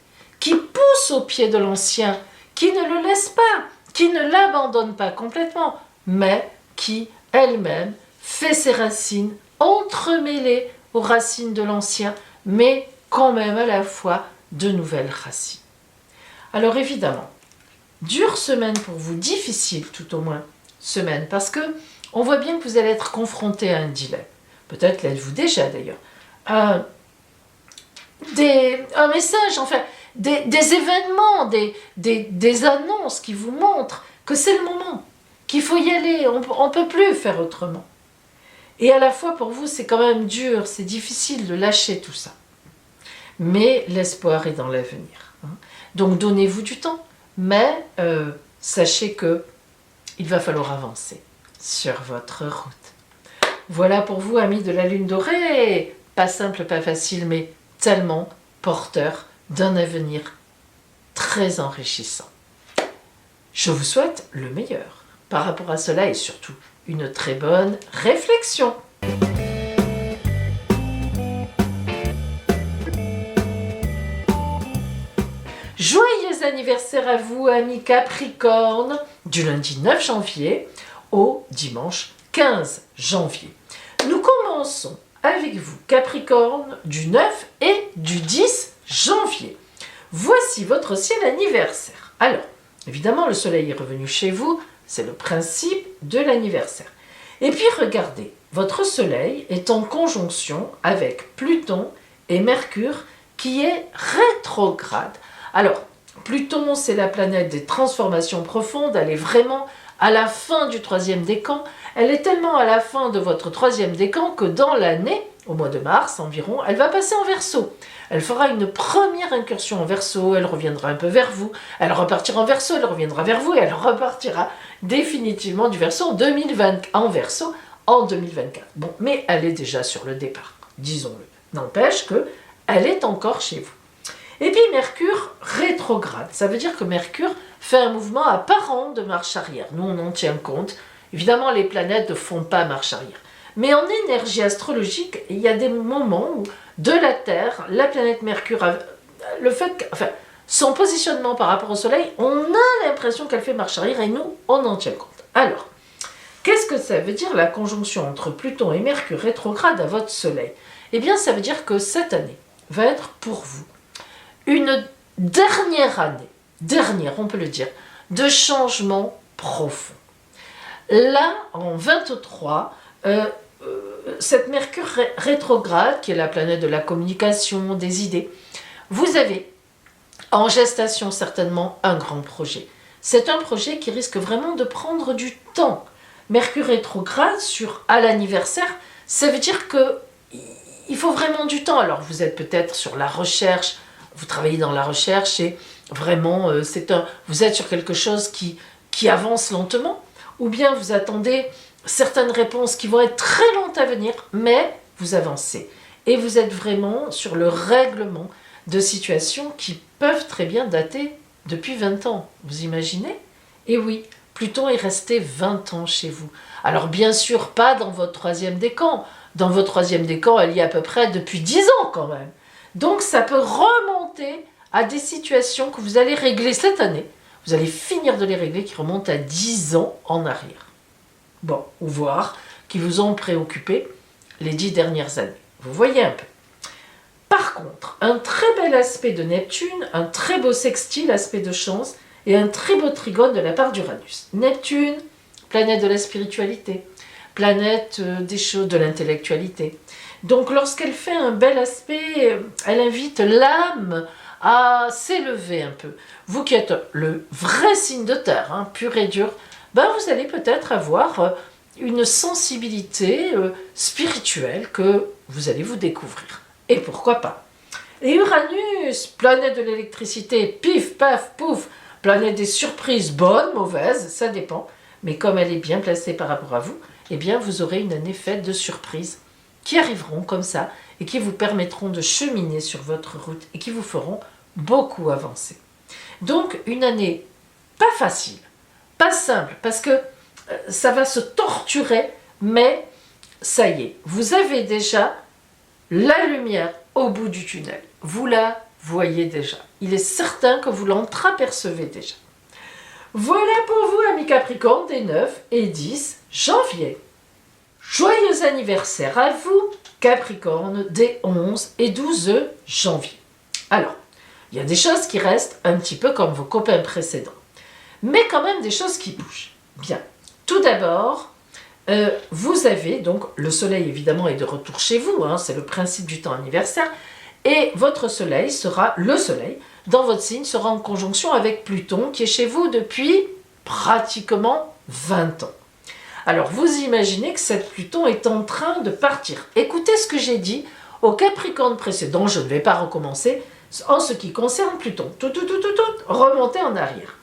qui pousse au pied de l'ancien, qui ne le laisse pas, qui ne l'abandonne pas complètement, mais qui, elle-même, fait ses racines entremêlées aux racines de l'ancien, mais quand même à la fois de nouvelles racines. Alors évidemment, dure semaine pour vous, difficile tout au moins semaine, parce que on voit bien que vous allez être confronté à un dilemme. Peut-être l'êtes-vous déjà d'ailleurs. Un message, enfin, des événements, des annonces qui vous montrent que c'est le moment, qu'il faut y aller, on ne peut plus faire autrement. Et à la fois pour vous, c'est quand même dur, c'est difficile de lâcher tout ça. Mais l'espoir est dans l'avenir. Donc donnez-vous du temps, mais sachez que il va falloir avancer sur votre route. Voilà pour vous, amis de la lune dorée. Pas simple, pas facile, mais tellement porteur d'un avenir très enrichissant. Je vous souhaite le meilleur par rapport à cela et surtout une très bonne réflexion. Joyeux anniversaire à vous, amis Capricorne, du lundi 9 janvier au dimanche 15 janvier. Nous commençons avec vous, Capricorne, du 9 et du 10 janvier. Voici votre ciel anniversaire. Alors, évidemment, le soleil est revenu chez vous, c'est le principe de l'anniversaire. Et puis, regardez, votre soleil est en conjonction avec Pluton et Mercure qui est rétrograde. Alors, Pluton, c'est la planète des transformations profondes, elle est vraiment à la fin du troisième décan. Elle est tellement à la fin de votre troisième décan que dans l'année, au mois de mars environ, elle va passer en Verseau. Elle fera une première incursion en Verseau, elle reviendra un peu vers vous, elle repartira en Verseau, elle reviendra vers vous et elle repartira définitivement du Verseau en Verseau en 2024. Bon, mais elle est déjà sur le départ, disons-le. N'empêche que elle est encore chez vous. Et puis Mercure rétrograde, ça veut dire que Mercure fait un mouvement apparent de marche arrière. Nous, on en tient compte. Évidemment, les planètes ne font pas marche arrière. Mais en énergie astrologique, il y a des moments où, de la Terre, la planète Mercure, son positionnement par rapport au Soleil, on a l'impression qu'elle fait marche arrière et nous, on en tient compte. Alors, Qu'est-ce que ça veut dire la conjonction entre Pluton et Mercure rétrograde à votre Soleil? Eh bien, ça veut dire que cette année va être pour vous une dernière année, on peut le dire, de changement profond. Là, en 23, cette Mercure rétrograde, qui est la planète de la communication, des idées, vous avez en gestation certainement un grand projet. C'est un projet qui risque vraiment de prendre du temps. Mercure rétrograde à l'anniversaire, ça veut dire que il faut vraiment du temps. Alors vous êtes peut-être sur la recherche, vous travaillez dans la recherche et vraiment vous êtes sur quelque chose qui avance lentement, ou bien vous attendez certaines réponses qui vont être très lentes à venir, mais vous avancez. Et vous êtes vraiment sur le règlement de situations qui peuvent très bien dater depuis 20 ans. Vous imaginez? Et oui, Pluton est resté 20 ans chez vous. Alors bien sûr, pas dans votre troisième décan. Dans votre troisième décan, elle y est à peu près depuis 10 ans quand même. Donc ça peut remonter à des situations que vous allez régler cette année. Vous allez finir de les régler qui remontent à 10 ans en arrière. Bon, ou voir qui vous ont préoccupé les 10 dernières années. Vous voyez un peu. Par contre, un très bel aspect de Neptune, un très beau sextile, aspect de chance, et un très beau trigone de la part d'Uranus. Neptune, planète de la spiritualité, planète des choses, de l'intellectualité. Donc lorsqu'elle fait un bel aspect, elle invite l'âme à s'élever un peu. Vous qui êtes le vrai signe de terre, pur et dur, vous allez peut-être avoir une sensibilité spirituelle que vous allez vous découvrir. Et pourquoi pas? Et Uranus, planète de l'électricité, pif, paf, pouf, planète des surprises, bonnes, mauvaises, ça dépend. Mais comme elle est bien placée par rapport à vous, eh bien vous aurez une année faite de surprises qui arriveront comme ça et qui vous permettront de cheminer sur votre route et qui vous feront beaucoup avancer. Donc une année pas facile, pas simple, parce que ça va se torturer, mais ça y est, vous avez déjà la lumière au bout du tunnel. Vous la voyez déjà. Il est certain que vous l'entreapercevez déjà. Voilà pour vous, amis Capricorne, des 9 et 10 janvier. Joyeux anniversaire à vous, Capricorne, des 11 et 12 janvier. Alors, il y a des choses qui restent un petit peu comme vos copains précédents, mais quand même des choses qui bougent. Bien, tout d'abord, vous avez donc le soleil évidemment est de retour chez vous, c'est le principe du temps anniversaire, et votre soleil sera, le soleil, dans votre signe, sera en conjonction avec Pluton qui est chez vous depuis pratiquement 20 ans. Alors vous imaginez que cette Pluton est en train de partir. Écoutez ce que j'ai dit au Capricorne précédent, je ne vais pas recommencer, en ce qui concerne Pluton. Remontez en arrière.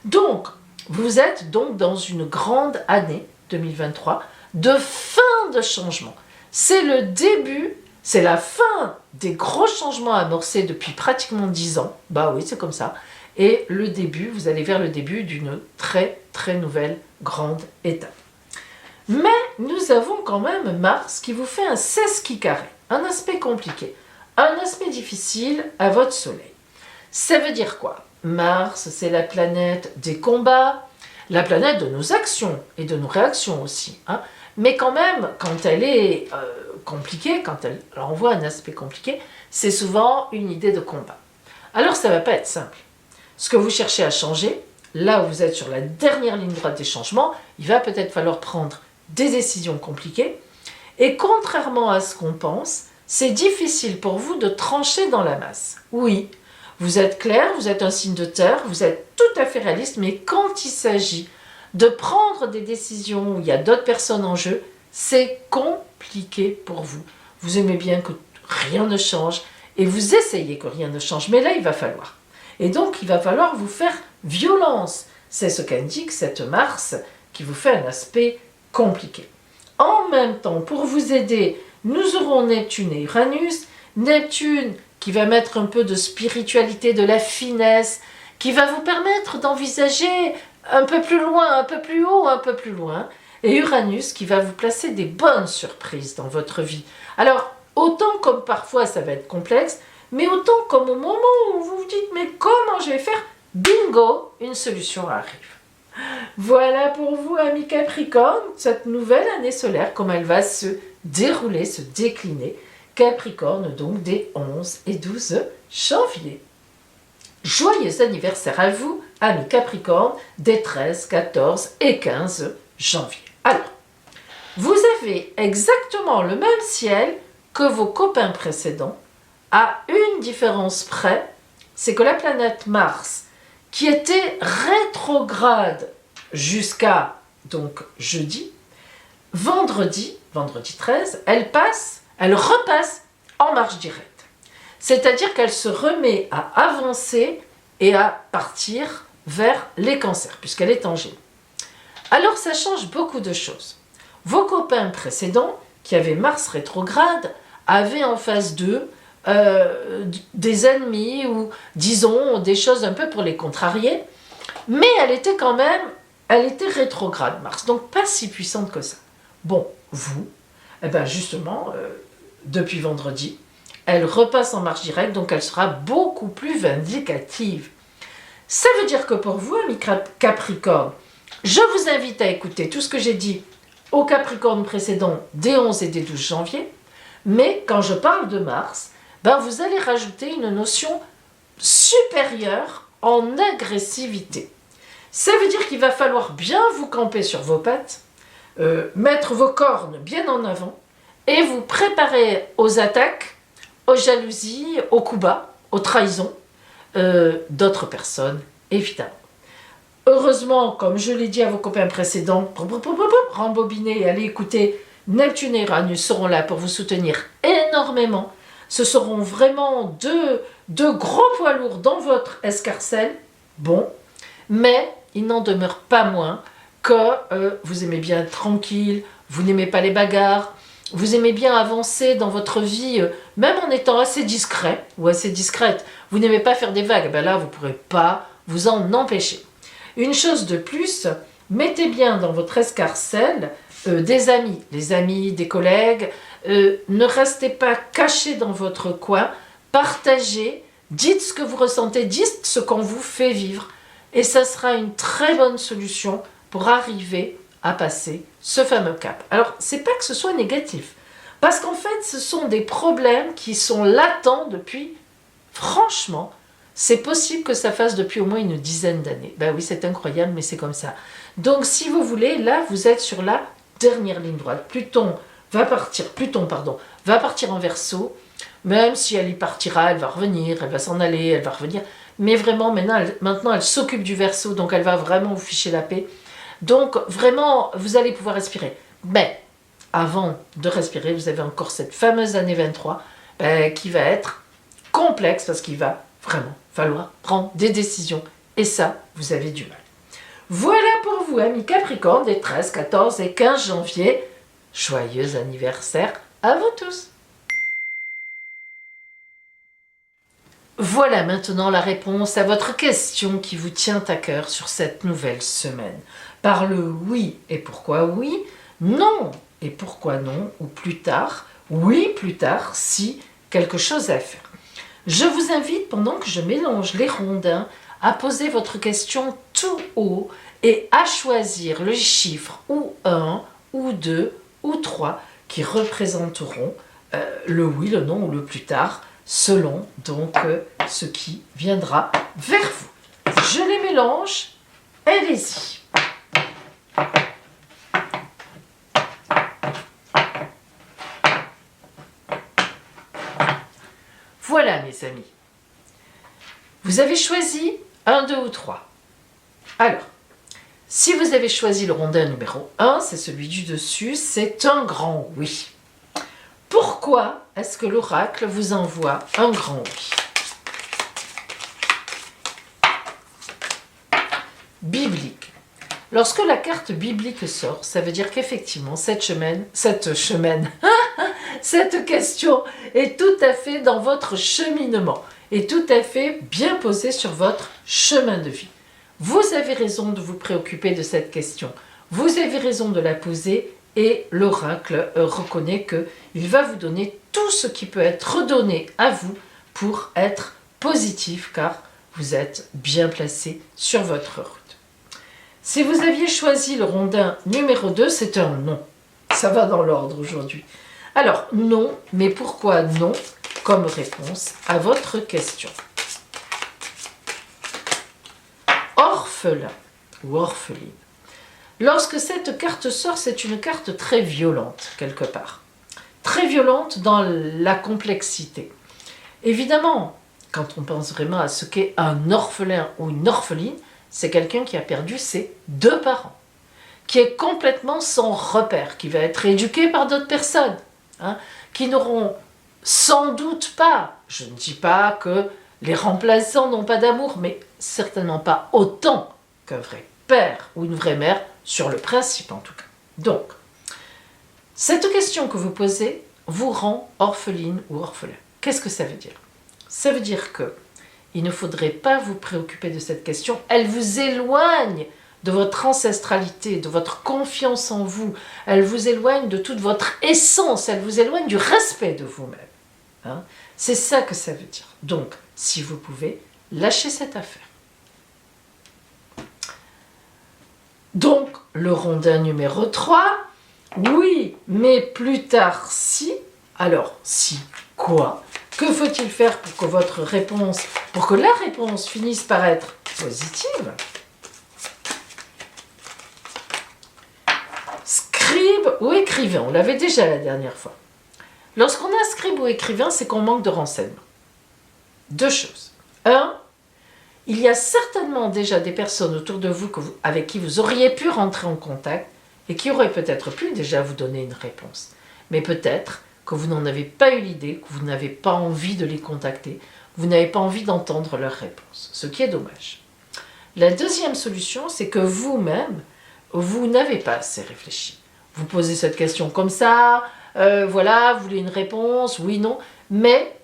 Donc, vous êtes donc dans une grande année 2023 de fin de changement. C'est le début, c'est la fin des gros changements amorcés depuis pratiquement 10 ans. Bah oui, c'est comme ça. Et le début, vous allez vers le début d'une très très nouvelle grande étape. Mais nous avons quand même Mars qui vous fait un sesqui carré, un aspect compliqué, un aspect difficile à votre soleil. Ça veut dire quoi? Mars, c'est la planète des combats, la planète de nos actions et de nos réactions aussi. Mais quand même, quand elle est compliquée, quand elle envoie un aspect compliqué, c'est souvent une idée de combat. Alors ça ne va pas être simple. Ce que vous cherchez à changer, là où vous êtes sur la dernière ligne droite des changements, il va peut-être falloir prendre des décisions compliquées. Et contrairement à ce qu'on pense, c'est difficile pour vous de trancher dans la masse. Oui, vous êtes clair, vous êtes un signe de terre, vous êtes tout à fait réaliste, mais quand il s'agit de prendre des décisions où il y a d'autres personnes en jeu, c'est compliqué pour vous. Vous aimez bien que rien ne change et vous essayez que rien ne change, mais là il va falloir. Et donc il va falloir vous faire violence. C'est ce qu'indique cette Mars qui vous fait un aspect compliqué. En même temps, pour vous aider, nous aurons Neptune et Uranus. Neptune qui va mettre un peu de spiritualité, de la finesse, qui va vous permettre d'envisager un peu plus loin, un peu plus haut, un peu plus loin. Et Uranus qui va vous placer des bonnes surprises dans votre vie. Alors, autant comme parfois ça va être complexe, mais autant comme au moment où vous vous dites « mais comment je vais faire ?» Bingo, une solution arrive. Voilà pour vous, amis Capricorne, cette nouvelle année solaire, comme elle va se dérouler, se décliner. Capricorne, donc des 11 et 12 janvier. Joyeux anniversaire à vous, amis Capricorne, des 13, 14 et 15 janvier. Alors, vous avez exactement le même ciel que vos copains précédents, à une différence près, c'est que la planète Mars, qui était rétrograde jusqu'à donc jeudi, vendredi 13, elle repasse en marche directe. C'est-à-dire qu'elle se remet à avancer et à partir vers les cancers, puisqu'elle est en Gémeaux. Alors ça change beaucoup de choses. Vos copains précédents, qui avaient Mars rétrograde, avaient en face d'eux des ennemis ou disons des choses un peu pour les contrarier, mais elle était rétrograde Mars, donc pas si puissante que ça. Bon, vous, justement, depuis vendredi, elle repasse en marche directe, donc elle sera beaucoup plus vindicative. Ça veut dire que pour vous, amis Capricorne, je vous invite à écouter tout ce que j'ai dit aux Capricornes précédents des 11 et des 12 janvier, mais quand je parle de Mars, vous allez rajouter une notion supérieure en agressivité. Ça veut dire qu'il va falloir bien vous camper sur vos pattes, mettre vos cornes bien en avant et vous préparer aux attaques, aux jalousies, aux coups bas, aux trahisons d'autres personnes, évidemment. Heureusement, comme je l'ai dit à vos copains précédents, rembobinez et allez écouter, Neptune et Uranus seront là pour vous soutenir énormément. Ce seront vraiment deux gros poids lourds dans votre escarcelle. Bon, mais il n'en demeure pas moins que vous aimez bien être tranquille, vous n'aimez pas les bagarres, vous aimez bien avancer dans votre vie, même en étant assez discret ou assez discrète. Vous n'aimez pas faire des vagues, là vous ne pourrez pas vous en empêcher. Une chose de plus, mettez bien dans votre escarcelle des amis, les amis, des collègues. Ne restez pas cachés dans votre coin, partagez, dites ce que vous ressentez, dites ce qu'on vous fait vivre. Et ça sera une très bonne solution pour arriver à passer ce fameux cap. Alors, c'est pas que ce soit négatif, parce qu'en fait, ce sont des problèmes qui sont latents depuis, franchement, c'est possible que ça fasse depuis au moins une dizaine d'années. Oui, c'est incroyable, mais c'est comme ça. Donc, si vous voulez, là, vous êtes sur la dernière ligne droite. Pluton va partir en Verseau, même si elle y partira, elle va revenir, elle va s'en aller, elle va revenir. Mais vraiment, maintenant, elle s'occupe du Verseau, donc elle va vraiment vous ficher la paix. Donc, vraiment, vous allez pouvoir respirer. Mais, avant de respirer, vous avez encore cette fameuse année 23 qui va être complexe parce qu'il va vraiment falloir prendre des décisions. Et ça, vous avez du mal. Voilà pour vous, amis Capricorne, des 13, 14 et 15 janvier. Joyeux anniversaire à vous tous! Voilà maintenant la réponse à votre question qui vous tient à cœur sur cette nouvelle semaine. Par le oui et pourquoi oui, non et pourquoi non, ou plus tard, oui plus tard si quelque chose à faire. Je vous invite, pendant que je mélange les rondins, à poser votre question tout haut et à choisir le chiffre ou 1, ou 2, ou 3 qui représenteront le oui, le non ou le plus tard, selon donc ce qui viendra vers vous. Je les mélange, allez-y. Voilà mes amis. Vous avez choisi 1, 2 ou 3. Alors, si vous avez choisi le rondin numéro 1, c'est celui du dessus, c'est un grand oui. Pourquoi est-ce que l'oracle vous envoie un grand oui? Biblique. Lorsque la carte biblique sort, ça veut dire qu'effectivement, cette question est tout à fait dans votre cheminement, est tout à fait bien posée sur votre chemin de vie. Vous avez raison de vous préoccuper de cette question, vous avez raison de la poser et l'oracle reconnaît qu'il va vous donner tout ce qui peut être redonné à vous pour être positif car vous êtes bien placé sur votre route. Si vous aviez choisi le rondin numéro 2, c'est un non. Ça va dans l'ordre aujourd'hui. Alors, non, mais pourquoi non comme réponse à votre question? Orphelin ou orpheline. Lorsque cette carte sort, c'est une carte très violente, quelque part. Très violente dans la complexité. Évidemment, quand on pense vraiment à ce qu'est un orphelin ou une orpheline, c'est quelqu'un qui a perdu ses 2 parents, qui est complètement sans repère, qui va être éduqué par d'autres personnes, qui n'auront sans doute pas, je ne dis pas que les remplaçants n'ont pas d'amour, mais certainement pas autant qu'un vrai père ou une vraie mère, sur le principe en tout cas. Donc, cette question que vous posez vous rend orpheline ou orphelin. Qu'est-ce que ça veut dire? Ça veut dire que il ne faudrait pas vous préoccuper de cette question. Elle vous éloigne de votre ancestralité, de votre confiance en vous. Elle vous éloigne de toute votre essence. Elle vous éloigne du respect de vous-même. C'est ça que ça veut dire. Donc, si vous pouvez, lâchez cette affaire. Donc, le rondin numéro 3, oui, mais plus tard si. Alors, si quoi? Que faut-il faire pour que votre réponse, pour que la réponse finisse par être positive? Scribe ou écrivain, on l'avait déjà la dernière fois. Lorsqu'on a scribe ou écrivain, c'est qu'on manque de renseignements. 2 choses. 1, il y a certainement déjà des personnes autour de vous, avec qui vous auriez pu rentrer en contact et qui auraient peut-être pu déjà vous donner une réponse. Mais peut-être que vous n'en avez pas eu l'idée, que vous n'avez pas envie de les contacter, vous n'avez pas envie d'entendre leurs réponses, ce qui est dommage. La deuxième solution, c'est que vous-même, vous n'avez pas assez réfléchi. Vous posez cette question comme ça, voilà, vous voulez une réponse, oui, non, mais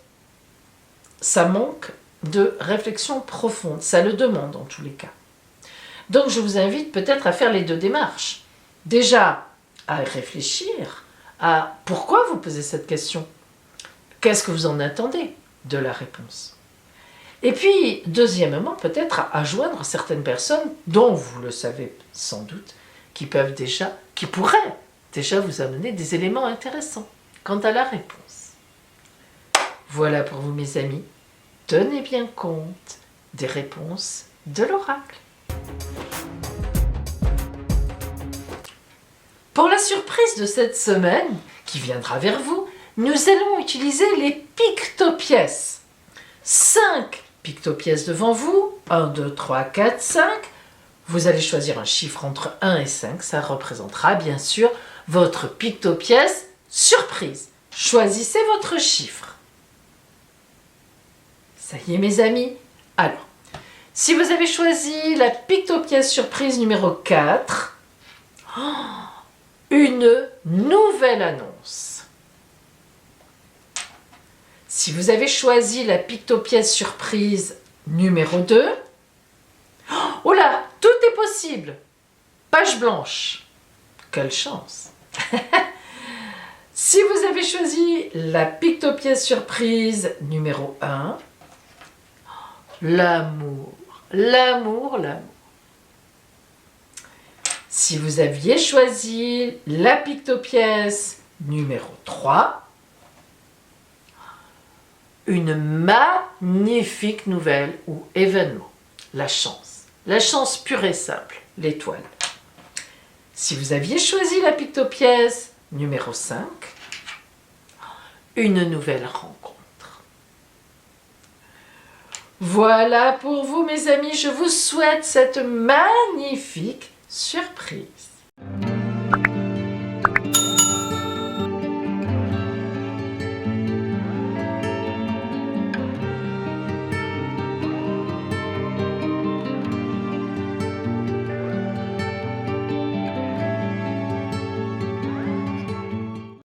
ça manque de réflexion profonde, ça le demande en tous les cas. Donc je vous invite peut-être à faire les 2 démarches. Déjà, à réfléchir à pourquoi vous posez cette question. Qu'est-ce que vous en attendez de la réponse? Et puis, deuxièmement, peut-être à joindre certaines personnes dont vous le savez sans doute, qui pourraient déjà vous amener des éléments intéressants quant à la réponse. Voilà pour vous mes amis. Tenez bien compte des réponses de l'oracle. Pour la surprise de cette semaine, qui viendra vers vous, nous allons utiliser les pictopièces. 5 pictopièces devant vous, 1, 2, 3, 4, 5. Vous allez choisir un chiffre entre 1 et 5, ça représentera bien sûr votre pictopièce surprise. Choisissez votre chiffre. Ça y est mes amis. Alors, si vous avez choisi la pictopièce surprise numéro 4, une nouvelle annonce. Si vous avez choisi la pictopièce surprise numéro 2, oh là, tout est possible. Page blanche. Quelle chance. Si vous avez choisi la pictopièce surprise numéro 1, l'amour, l'amour, l'amour. Si vous aviez choisi la pictopièce numéro 3, une magnifique nouvelle ou événement, la chance pure et simple, l'étoile. Si vous aviez choisi la pictopièce numéro 5, une nouvelle rencontre. Voilà pour vous mes amis, je vous souhaite cette magnifique surprise.